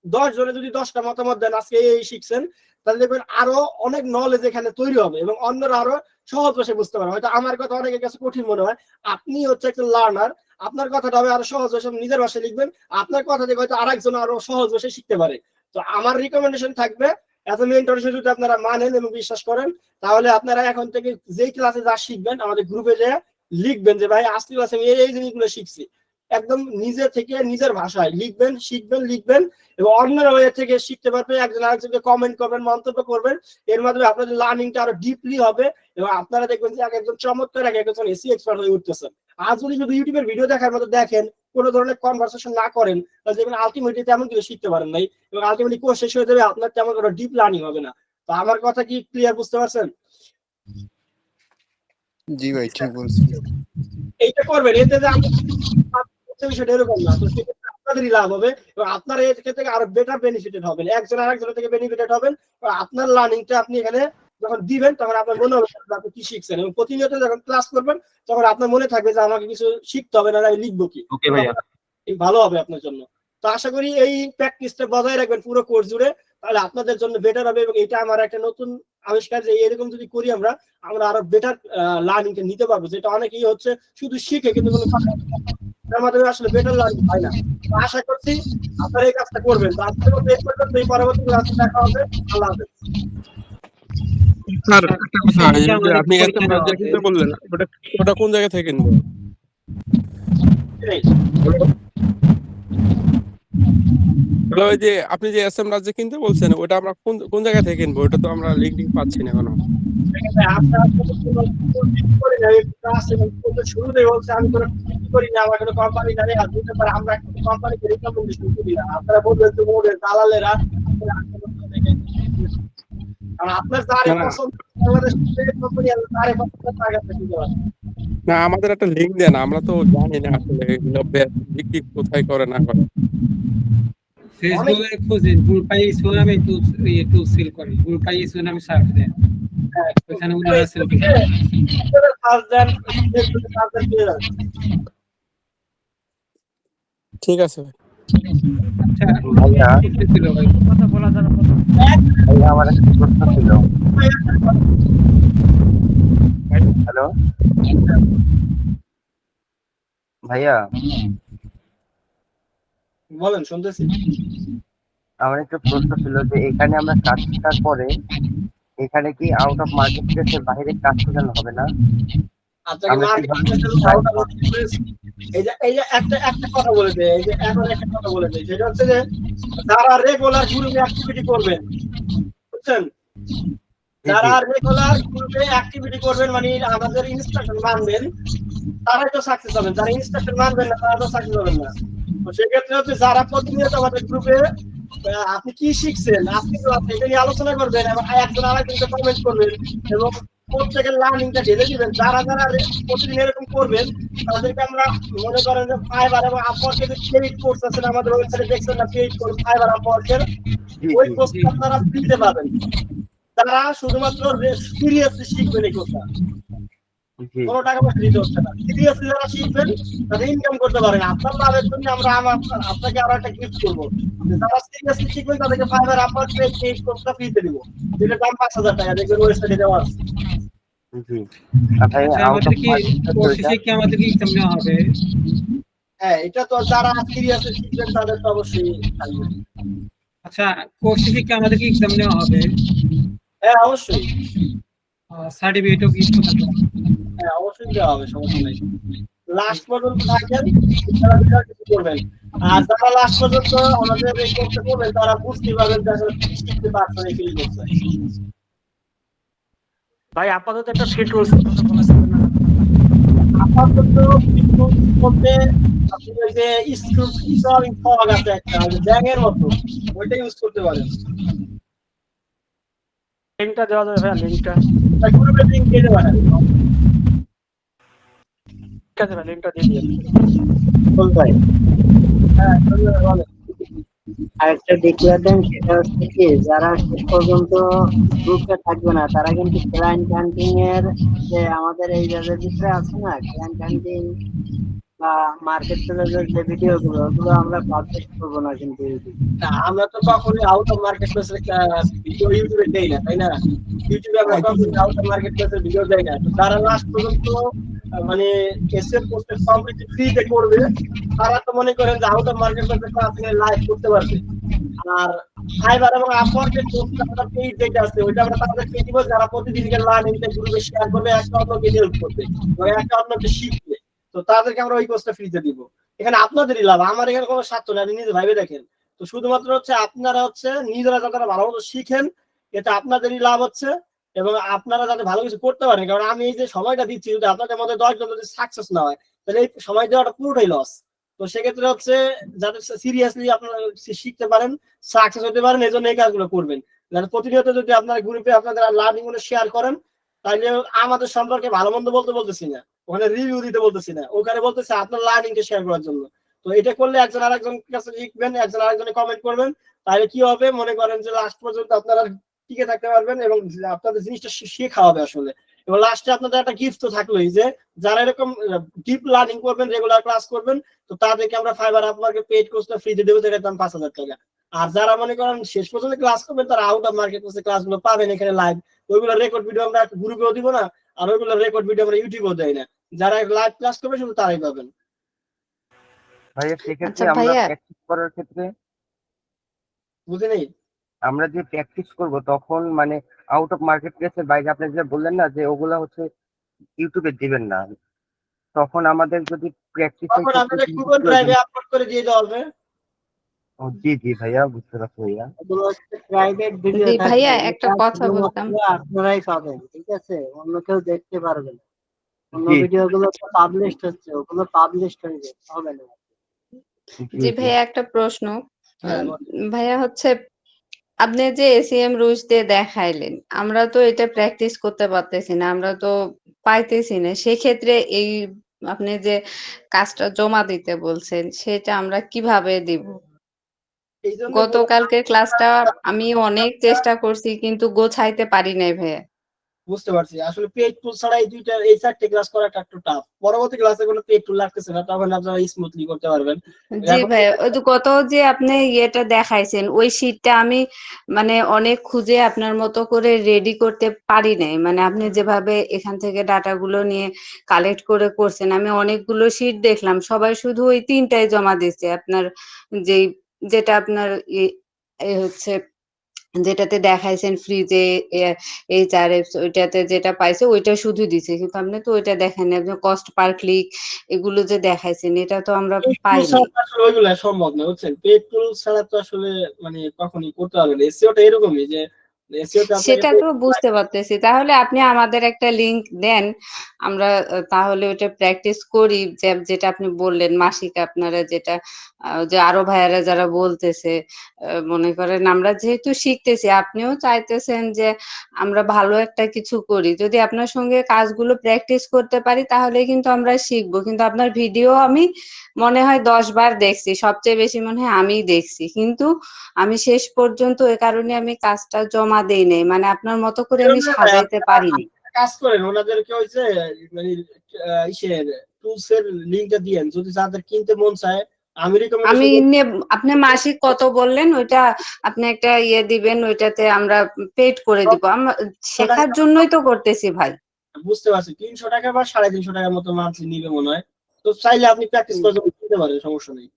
10 জনে যদি 10টা মতামত দেন আজকে এই শিখছেন, তাহলে দেখবেন আরো অনেক নলেজ এখানে তৈরি হবে এবং অন্যরা আরো সহজ ভাষায় বুঝতে পারবে। হয়তো আমার কথা অনেকের কাছে কঠিন মনে হয়, আপনি হচ্ছে একটা লার্নার, আপনার কথাটা হবে আরো সহজ ভাষায় নিজের ভাষায় লিখবেন, আপনার কথা থেকে হয়তো আরেকজন আরো সহজ ভাষায় শিখতে পারে। তো আমার রিকমেন্ডেশন থাকবে, এত মেন্টর হিসেবে যদি আপনারা মানেন এবং বিশ্বাস করেন, তাহলে আপনারা এখন থেকে যেই ক্লাসে যা শিখবেন আমাদের গ্রুপে যে লিখবেন যে ভাই আজকে ক্লাসে আমি এই জিনিসগুলো শিখছি, একদম নিজে থেকে নিজের ভাষায় লিখবেন, শিখবেন, লিখবেন এবং অন্যের ওয়ে থেকে শিখতে পারবে। একজন আরেকজনকে কমেন্ট করবেন, মন্তব্য করবেন, এর মাধ্যমে আপনাদের লার্নিংটা আরো ডিপলি হবে এবং আপনারা দেখবেন যে একজন চমৎকার একজন এসি এক্সপার্ট হয়ে উঠতেছেন। আর যদি শুধু ইউটিউবের ভিডিও দেখার মতো দেখেন, কোনো ধরনের কনভারসেশন না করেন, তাহলে দেখবেন আলটিমেটলি তেমন কিছু শিখতে পারেন নাই এবং আলটিমেটলি কোর্স শেষ হয়ে যাবে, আপনার তেমন কোনো ডিপ লার্নিং হবে না। তো আমার কথা কি ক্লিয়ার বুঝতে পারছেন? জি ভাই ঠিক বলছেন। এইটা করবেন, এতে যে বিষয়টা এরকম না। তো সেক্ষেত্রে আপনাদেরই লাভ হবে এবং আপনারা এর ক্ষেত্রে আরো বেটার বেনিফিটেড হবেন, একজন আরেকজনের থেকে বেনিফিটেড হবেন। আপনার লার্নিংটা আপনি এখানে যখন দিবেন, তখন আপনার মনে হবে আপনি কি শিখছেন এবং প্রতিনিয়ত যখন ক্লাস করবেন, তখন আপনার মনে থাকবে যে আমাকে কিছু শিখতে হবে, না আমি লিখবো কি, ওকে ভাইয়া, ভালো হবে আপনার জন্য। তো আশা করি এই প্র্যাকটিসটা বজায় রাখবেন পুরো কোর্স জুড়ে, তাহলে আপনাদের জন্য বেটার হবে। এবং এটা আমার একটা নতুন আবিষ্কার যে এরকম যদি করি আমরা আরো বেটার লার্নিংটা নিতে পারবো, যেটা অনেকেই হচ্ছে শুধু শিখে কিন্তু কোনো তার মাধ্যমে আসলে বেটার লার্নিং হয় না। আশা করছি আপনারা এই কাজটা করবেন। তো আজকের মতো এই পর্যন্ত, এই পরবর্তী ক্লাসে দেখা হবে। আল্লাহ হাফেজ। স্যার একটা কথা, আপনি এত রাজ্যে কিন্তু বললেন ওটা কোন জায়গা থেকে কিনবো? ওই যে আপনি যে এসএম রাজ্যে কিনতে বলছেন, ওটা আমরা কোন জায়গা থেকে কিনবো? ওটা তো আমরা লিংক পাচ্ছি না এখনো। শুরুতেই বলছে আমি কোনো করি না, আমার কোনো কোম্পানি জানি আর দিতে পারে, আমরা একটা কোম্পানিকে রিকমেন্ডেশন করি না। আপনারা বলবেন তো দালালেরা, কারণ আপনার যার পছন্দ বাংলাদেশ কোম্পানি আছে 5,500 টাকা দিতে পারে। না আমাদের একটা লিঙ্ক দেন, আমরা তো জানি না আসলে এগুলো বিক্রি কোথায় করে না করে। ফেসবুকে খুঁজেন গ্রুপ আইএসও নামে টুল সেল করে, গ্রুপ আইএসও নামে সার্চ দেন, ওখানে ওনারা সেল করে। ঠিক আছে ভাই। আচ্ছা ভাইয়া ঠিক ছিল ভাই। কথা বলা যাবে না। ভাইয়া আমার একটা প্রশ্ন ছিল। হ্যালো ভাইয়া, বলেন, শুনতেছি। আমার একটা প্রশ্ন ছিল যে এখানে আমরা কাজ শেখার পরে এখানে কি আউট অফ মার্কেট প্লেসের বাইরে কাজ শেখানো হবে না? আপনাকে আমরা মার্কেট এই যে একটা কথা বলে দেয়, এই যে এখন একটা কথা বলে দেয়, সেটা হচ্ছে যে যারা রেগুলার গ্রুপে অ্যাক্টিভিটি করবেন, বুঝছেন, যারা রেগুলার গ্রুপে অ্যাক্টিভিটি করবেন মানে আমাদের ইনস্ট্রাকশন মানবেন, তারাই তো সাকসেস হবেন। যারা ইনস্ট্রাকশন মানবেন না তারা তো সাকসেস হবেন না। তো সেক্ষেত্রে হচ্ছে যারা প্রতিনিয়ত আমাদের গ্রুপে আপনি কি শিখছেন, আজকে তো আপনি এটা নিয়ে আলোচনা করবেন এবং একজন আরেকজনকে কমেন্ট করবেন এবং প্রত্যেকের লার্নিংটা ঢেলে দিবেন। যারা যারা প্রতিদিন এরকম করবেন তাদেরকে আমরা মনে করেন যে ফাইবার এবং আপওয়ার্কের যে পেইড কোর্স আছে আমাদের ওয়েবসাইটে দেখছেন না, পেইড কোর্স ফাইবার আপওয়ার্কের, ওই কোর্সটা আপনারা ফ্রিতে পাবেন। তারা শুধুমাত্র সিরিয়াসলি শিখবেন এই কোর্সটা, কোনো টাকা পয়সা দিতে হচ্ছে না। সিরিয়াসলি যারা শিখবেন তারা ইনকাম করতে পারেন। আপনার লাভের জন্য আমরা আপনাকে আরো একটা গিফট করবো। যারা সিরিয়াসলি শিখবেন তাদেরকে ফাইবার আপওয়ার্ক পেইড কোর্সটা ফ্রিতে দিব, যেটা দাম 5,000 টাকা, দেখবেন ওয়েবসাইটে দেওয়া আছে। জি ভাই, আচ্ছা আউট আমাদের অফ কি কোর্স শেষে কি আমাদের কি এক্সাম নেওয়া হবে? হ্যাঁ, এটা তো যারা সিরিয়াসলি শিখবেন তাদের তো অবশ্যই থাকবে। আচ্ছা কোর্স শেষে কি আমাদের কি এক্সাম নেওয়া হবে? হ্যাঁ অবশ্যই, সার্টিফিকেটও কি হ্যাঁ অবশ্যই দেওয়া হবে, সমস্যা নেই। লাস্ট পর্যন্ত থাকেন, তারা বিচার কিছু করবেন। আর যারা লাস্ট পর্যন্ত আমাদের এই কোর্সে করবেন তারা বুঝতে পারবেন যে আসলে কি শিখতে পারছেন এই ফিল করছে। ভাই আপাতত একটা ফ্রি টুলস কথা বলা যাবে না। আপাতত বলতে আপনি ওই যে স্ক্রিন ফগ আছে একটা, ওই যে ব্যাঙের মতো, ওইটা ইউজ করতে পারেন। লিংকটা দেওয়া যাবে ভাই, লিংকটা গ্রুপে লিংক দিয়ে দেবেন। ঠিক আছে ভাই, লিংকটা দিয়ে দিন। বল ভাই, হ্যাঁ বলেন। আরেকটা ডিক্লেয়ার দেন, সেটা হচ্ছে কি যারা শেষ পর্যন্ত গ্রুপে থাকবে না তারা কিন্তু ক্লায়েন্ট হান্টিং এর যে আমাদের এই যাদের ভিতরে আছে না, ক্লায়েন্ট হান্টিং বা মার্কেট প্লেসের যে ভিডিও গুলো ওগুলো আমরা পাবলিশ করবো না কিন্তু না, আমরা তো কখনোই আউট অফ মার্কেট প্লেসের ভিডিও ইউটিউবে দেই না, তাই না? ইউটিউবে আমরা কখনোই আউট অফ মার্কেট প্লেসের ভিডিও দেই না। তো যারা লাস্ট পর্যন্ত মানে এসএফ কোর্সটা কমপ্লিট ফ্রিতে করবে তারা তো মনে করেন যে আউট অফ মার্কেট প্লেসের ক্লাস লাইভ করতে পারবে। আর ফাইবার এবং আপওয়ার্কের কোর্সটা আমরা পেইড যেটা আছে ওইটা আমরা তাদেরকে দিব যারা প্রতিদিনকার লার্নিংটা গ্রুপে শেয়ার করবে, একটা অন্যকে হেল্প করবে এবং একটা অন্যকে শিখবে। তো তাদেরকে আমরা ওই কোর্সটা ফ্রিতে দিব। এখানে আপনাদেরই লাভ, আমার এখানে কোনো স্বার্থ নেই, আপনি নিজে ভাইবে দেখেন। তো শুধুমাত্র হচ্ছে আপনারা হচ্ছে নিজেরা যারা ভালো মতো শিখেন, এটা আপনাদেরই লাভ হচ্ছে এবং আপনারা যাতে ভালো কিছু করতে পারেন। কারণ আমি এই যে সময়টা দিচ্ছি, যদি আপনাদের মধ্যে 10 জন যদি সাকসেস না হয় তাহলে এই সময় দেওয়াটা পুরোটাই লস। তো সেক্ষেত্রে হচ্ছে যাতে সিরিয়াসলি আপনারা শিখতে পারেন, সাকসেস হতে পারেন, এই জন্য এই কাজগুলো করবেন। যাতে প্রতিনিয়ত যদি আপনার গ্রুপে আপনাদের লার্নিং গুলো শেয়ার করেন, তাহলে আমাদের সম্পর্কে ভালো মন্দ বলতেছি না, ওখানে রিভিউ দিতে বলতেছি না, ওখানে বলতেছে আপনার লার্নিংটা শেয়ার করার জন্য। তো এটা করলে একজন আরেকজনের কাছে লিখবেন, একজন আরেকজনে কমেন্ট করবেন, তাহলে কি হবে মনে করেন যে লাস্ট পর্যন্ত আপনারা টিকে থাকতে পারবেন এবং আপনাদের জিনিসটা শেখা হবে আসলে। এবং লাস্টে আপনাদের একটা গিফট তো থাকলোই, যে যারা এরকম ডিপ লার্নিং করবেন, রেগুলার ক্লাস করবেন, তো তাদেরকে আমরা ফাইবার আপনাকে পেইড কোর্সটা ফ্রিতে দেবো, যেটার দাম 5,000 টাকা। আর যারা মনে করেন শেষ পর্যন্ত ক্লাস করবেন তারা আউট অফ মার্কেট কোর্সে ক্লাসগুলো পাবেন এখানে লাইভ। ওইগুলো রেকর্ড ভিডিও আমরা গ্রুপেও দিব না, আর ওইগুলো রেকর্ড ভিডিও আমরা ইউটিউবেও দেই না। যারা লাইভ ক্লাস করবে শুধু তারাই পাবেন। ভাইয়া সেক্ষেত্রে আমরা প্র্যাকটিস করার ক্ষেত্রে বুঝে নেই, আমরা যে প্র্যাকটিস করব তখন মানে আউট অফ মার্কেট প্লেসের বাইরে আপনি যে বললেন না যে ওগুলা হচ্ছে ইউটিউবে দিবেন না, তখন আমাদের যদি প্র্যাকটিস তখন আপনাদের গুগল ড্রাইভে আপলোড করে দিয়ে দেওয়া হবে। জি জি ভাইয়া, বুঝতে পারছি ভাইয়া। এগুলো হচ্ছে প্রাইভেট ভিডিও থাকবে, ভাইয়া একটা কথা বলতাম, আপনারাই পাবেন, ঠিক আছে? অন্য কেউ দেখতে পারবে না। অন্য ভিডিও গুলো তো পাবলিশড হচ্ছে, ওগুলো পাবলিশড হয়ে যাবে, হবে না। জি ভাইয়া একটা প্রশ্ন, ভাইয়া হচ্ছে আপনি যে এসিএম রুলস দিয়ে দেখাইলেন, আমরা তো এটা প্র্যাকটিস করতে পারতেছি না, আমরা তো পাইতেছি না। সেক্ষেত্রে এই আপনি যে কাজটা জমা দিতে বলছেন, সেটা আমরা কিভাবে দিব? এই জন্য বললাম গতকালকের ক্লাসটা আমি অনেক চেষ্টা করছি কিন্তু গোছাইতে পারি নাই ভাইয়া। বুঝতে পারছি আসলে পেইড টুল ছাড়া এই চারটে ক্লাস করাটা একটু টাফ। পরবর্তী ক্লাসে কোনো পেইড টুল লাগতেছে না, তখন আপনারা স্মুথলি করতে পারবেন। জি এখন ভাইয়া, ওই তো গত যে আপনি ইয়েটা দেখাইছেন ওই শীটটা আমি মানে অনেক খুঁজে আপনার মতো করে রেডি করতে পারি নাই। মানে আপনি যেভাবে এখান থেকে ডাটাগুলো নিয়ে কালেক্ট করে করছেন, আমি অনেকগুলো শীট দেখলাম, সবাই শুধু ওই 3টাই জমা দিচ্ছে। আপনার যেই যেটা আপনার হচ্ছে যেটাতে দেখাইছেন ফ্রিজে এইচআরএফ, ওইটাতে যেটা পাইছে ওইটা শুধু দিছে, কিন্তু আপনি তো ওইটা দেখেন আপনি কস্ট পার ক্লিক এগুলো যে দেখাইছেন এটা তো আমরা পেইড টুল পাইনি। ছাড়া তো আসলে ওইগুলা সম্ভব না, বুঝছেন? পেইড টুল ছাড়া তো আসলে মানে কখনই করতে পারবেন। এসইওটা এরকমই যে এসইওতে আপনাকে সেটা তো বুঝতে পারতেছি। তাহলে আপনি আমাদের একটা লিংক দেন। আমরা তাহলে ওইটা প্র্যাকটিস করি, যেটা আপনি বললেন মাসিক আপনারা যেটা যে আরো ভাইয়ারা যারা বলতেছে, মনে করেন আমরা যেহেতু শিখতেছি, আপনিও চাইতেছেন যে আমরা ভালো একটা কিছু করি। যদি আপনার সঙ্গে কাজগুলো প্র্যাকটিস করতে পারি তাহলে কিন্তু আমরা শিখবো। কিন্তু আপনার ভিডিও আমি মনে হয় 10 বার দেখছি। সবচেয়ে বেশি মনে হয় আমিই দেখছি। কিন্তু আমি শেষ পর্যন্ত এ কারণে আমি কাজটা জমা দেই নাই। মানে আপনার মতো করে আমি সাজাইতে পারিনি। কাজ করেন ওনাদেরকে ওই যে মানে ইসের টুলস এর লিংকটা দিয়েন, যদি যাদের কিনতে মন চায়। আমি আমি রিকমেন্ডেশন আপনি মাসিক কত বললেন ওইটা আপনি একটা ইয়ে দিবেন, ওইটাতে আমরা পেড করে দিব। আমরা শেখার জন্যই তো করতেছি ভাই। বুঝতে পারছি 300 টাকা বা 350 টাকার মতো মান্থলি নিবে মনে হয়। তো চাইলে আপনি প্র্যাকটিস করার জন্য কিনতে পারেন, সমস্যা নেই।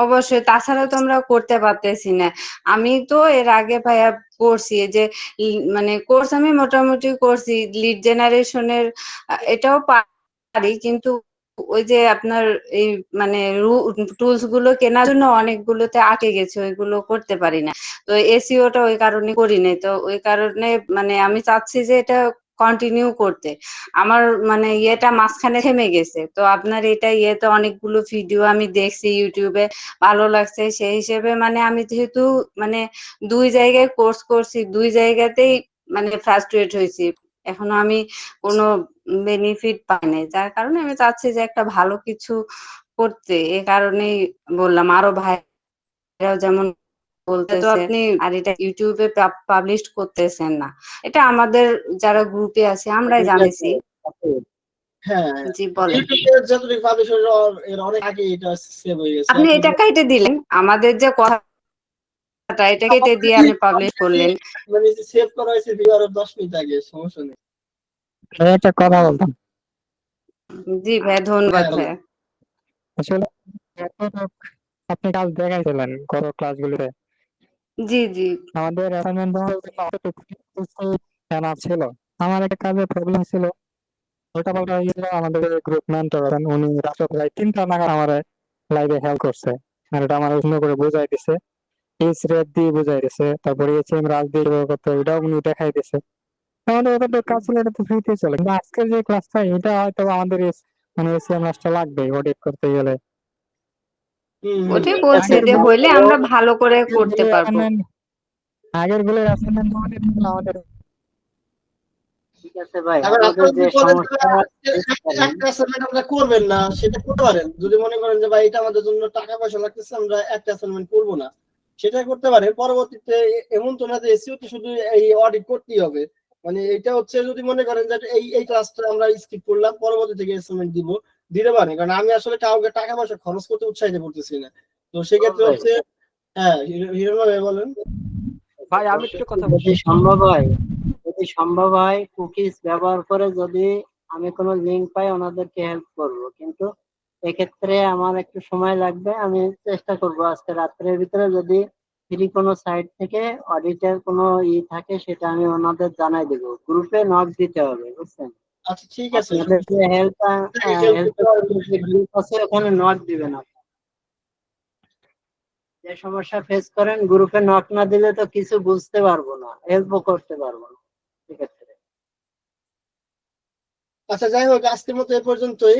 অবশ্যই, তাছাড়া তো আমরা করতে পারতেছি না। আমি তো এর আগে ভাইয়া করছি এই যে মানে কোর্স আমি মোটামুটি করছি লিড জেনারেশনের, এটাও পারি, কিন্তু ওই যে আপনার এই মানে টুলস গুলো কেনার জন্য অনেকগুলোতে আটকে গেছে, ওইগুলো করতে পারি না। তো এসইওটা ওই কারণে করি নাই। তো ওই কারণে মানে আমি চাচ্ছি যে এটা কন্টিনিউ করতে। আমার মানে ইয়েটা মাঝখানে থেমে গেছে। তো আপনার এটা ইয়েতে অনেকগুলো ভিডিও আমি দেখছি ইউটিউবে, ভালো লাগছে। সেই হিসেবে মানে আমি যেহেতু মানে 2 জায়গায় কোর্স করছি, 2 জায়গাতেই মানে ফ্রাস্ট্রেট হয়েছি। এখনো আমি কোনো বেনিফিট পাই নাই। যার কারণে আমি চাচ্ছি যে একটা ভালো কিছু করতে। এ কারণেই বললাম আরো ভাইরাও যেমন বলতেছে আপনি আর এটা ইউটিউবে পাবলিশ করতেছেন না। এটা আমাদের যারা গ্রুপে আছে আমরাই ঠিক আছে জানিছি। হ্যাঁ, জি বলেন। ইউটিউবে যতটুকু পাবলিশ হলো এর অনেক আগে এটা সেভ হয়ে গেছে। আপনি এখন এটা কাইটে দিলেন। আমাদের যে কথাটা এটা কেটে দিয়ে আপনি পাবলিশ করলেন। মানে সেভ করা হয়েছে ভিডিও আরো 10 মিনিট আগে, সমস্যা নেই। একটা কথা বলতাম। জি ভাইয়া, ধন্যবাদ হ্যাঁ বলেন। ভাইয়া। আসলে আপনি কাজ দেখাইছিলেন গত ক্লাসগুলোতে। জি, জি। আমাদের অ্যাসাইনমেন্ট জানা ছিল। আমার একটা কাজে প্রবলেম ছিল, ওটা বলতে গেলে আমাদের গ্রুপ মেন্টর আছেন, উনি রাত্রে প্রায় 3টা নাগাদ আমার লাইভে হেল্প করছে। আর এটা আমার সুন্দর করে বোঝাই দিছে, এইচ রেট দিয়ে বোঝাই দিছে, তারপরে এইচএম রাজ দিয়ে করতে ওটাও উনি দেখাই দিছে। আমাদের ওটা তো কাজ ছিল, এটা তো ফ্রিতে চলে। কিন্তু আজকের যে ক্লাসটা এটা হয়তো আমাদের মানে এসিএম রাজটা লাগবে অডিট করতে গেলে। ওটাই ঠিক বলছি আছে যে হইলে আমরা ভালো করে করতে পারবো। আগের গুলো অ্যাসাইনমেন্ট আমাদের ঠিক আছে ভাই, এখন আমাদের আপনারা যে যদি বলেন যে সমস্যা face করেন, একটা অ্যাসাইনমেন্ট আপনারা করবেন না, সেটা করতে পারেন। যদি মনে করেন যে ভাই এটা আমাদের জন্য টাকা পয়সা লাগতেছে, আমরা একটা অ্যাসাইনমেন্ট করব না, সেটা করতে পারেন। পরবর্তীতে এমন তো না যে এসইও তে শুধু এই অডিট করতেই হবে। মানে এটা হচ্ছে যদি মনে করেন যে এই ক্লাসটা আমরা স্কিপ করলাম, পরবর্তী থেকে অ্যাসাইনমেন্ট দিতে পারেন। কারণ আমি আসলে কাউকে টাকা পয়সা খরচ করতে উৎসাহিত করতেছি না। তো সেক্ষেত্রে ভাই হচ্ছে হ্যাঁ, হিরো ভাই বলেন। ভাই আমি একটু কথা যদি সম্ভব হয় কুকিজ ব্যবহার করে যদি আমি কোনো লিংক পাই ওনাদেরকে হেল্প করব, কিন্তু এক্ষেত্রে আমার একটু সময় লাগবে। আমি চেষ্টা করব আজকে রাত্রের ভিতরে যদি ফ্রি কোনো সাইট থেকে অডিটের কোনো থাকে সেটা আমি ওনাদের জানাই দেবো। গ্রুপে নক দিতে হবে, বুঝছেন? আচ্ছা ঠিক আছে, আপনাদের যে হেল্প যে গ্রুপ আছে ওখানে নক দিবেন। আপনি যে সমস্যা ফেস করেন গ্রুপে নক না দিলে তো কিছু বুঝতে পারবো না, হেল্পও করতে পারবো না। ঠিক আছে, আচ্ছা যাই হোক আজকের মতো এ পর্যন্তই।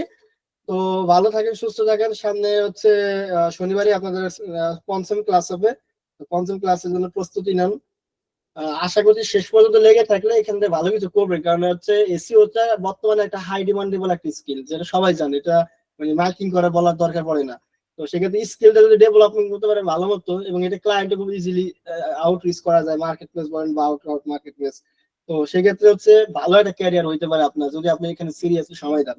তো ভালো থাকেন, সুস্থ থাকেন। সামনে হচ্ছে শনিবারই আপনাদের পঞ্চম ক্লাস হবে। তো পঞ্চম ক্লাসের জন্য প্রস্তুতি নেন। আশা করছি শেষ পর্যন্ত লেগে থাকলে এখান থেকে ভালো কিছু করবেন, কারণ হচ্ছে এসইওটা বর্তমানে একটা হাই ডিমান্ডেবল একটা স্কিল, যেটা সবাই জানে, এটা মানে মার্কিং করা বলার দরকার পড়ে না। তো সেক্ষেত্রে স্কিলটা যদি ডেভেলপমেন্ট করতে পারে ভালো মতো, এবং এটা ক্লায়েন্টে খুব ইজিলি আউটরিচ করা যায়, মার্কেট প্লেস বলেন বা আউট মার্কেট প্লেস, তো সেক্ষেত্রে হচ্ছে ভালো একটা ক্যারিয়ার হইতে পারে আপনার, যদি আপনি এখানে সিরিয়াসলি সময় দেন।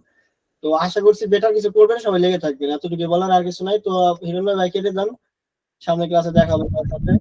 তো আশা করছি বেটার কিছু করবেন, সবাই লেগে থাকবেন। এতটুকু বলার আর কিছু নাই। তো হিরণ ভাই কেটে দেন, সামনের ক্লাসে দেখা হবে তার সাথে।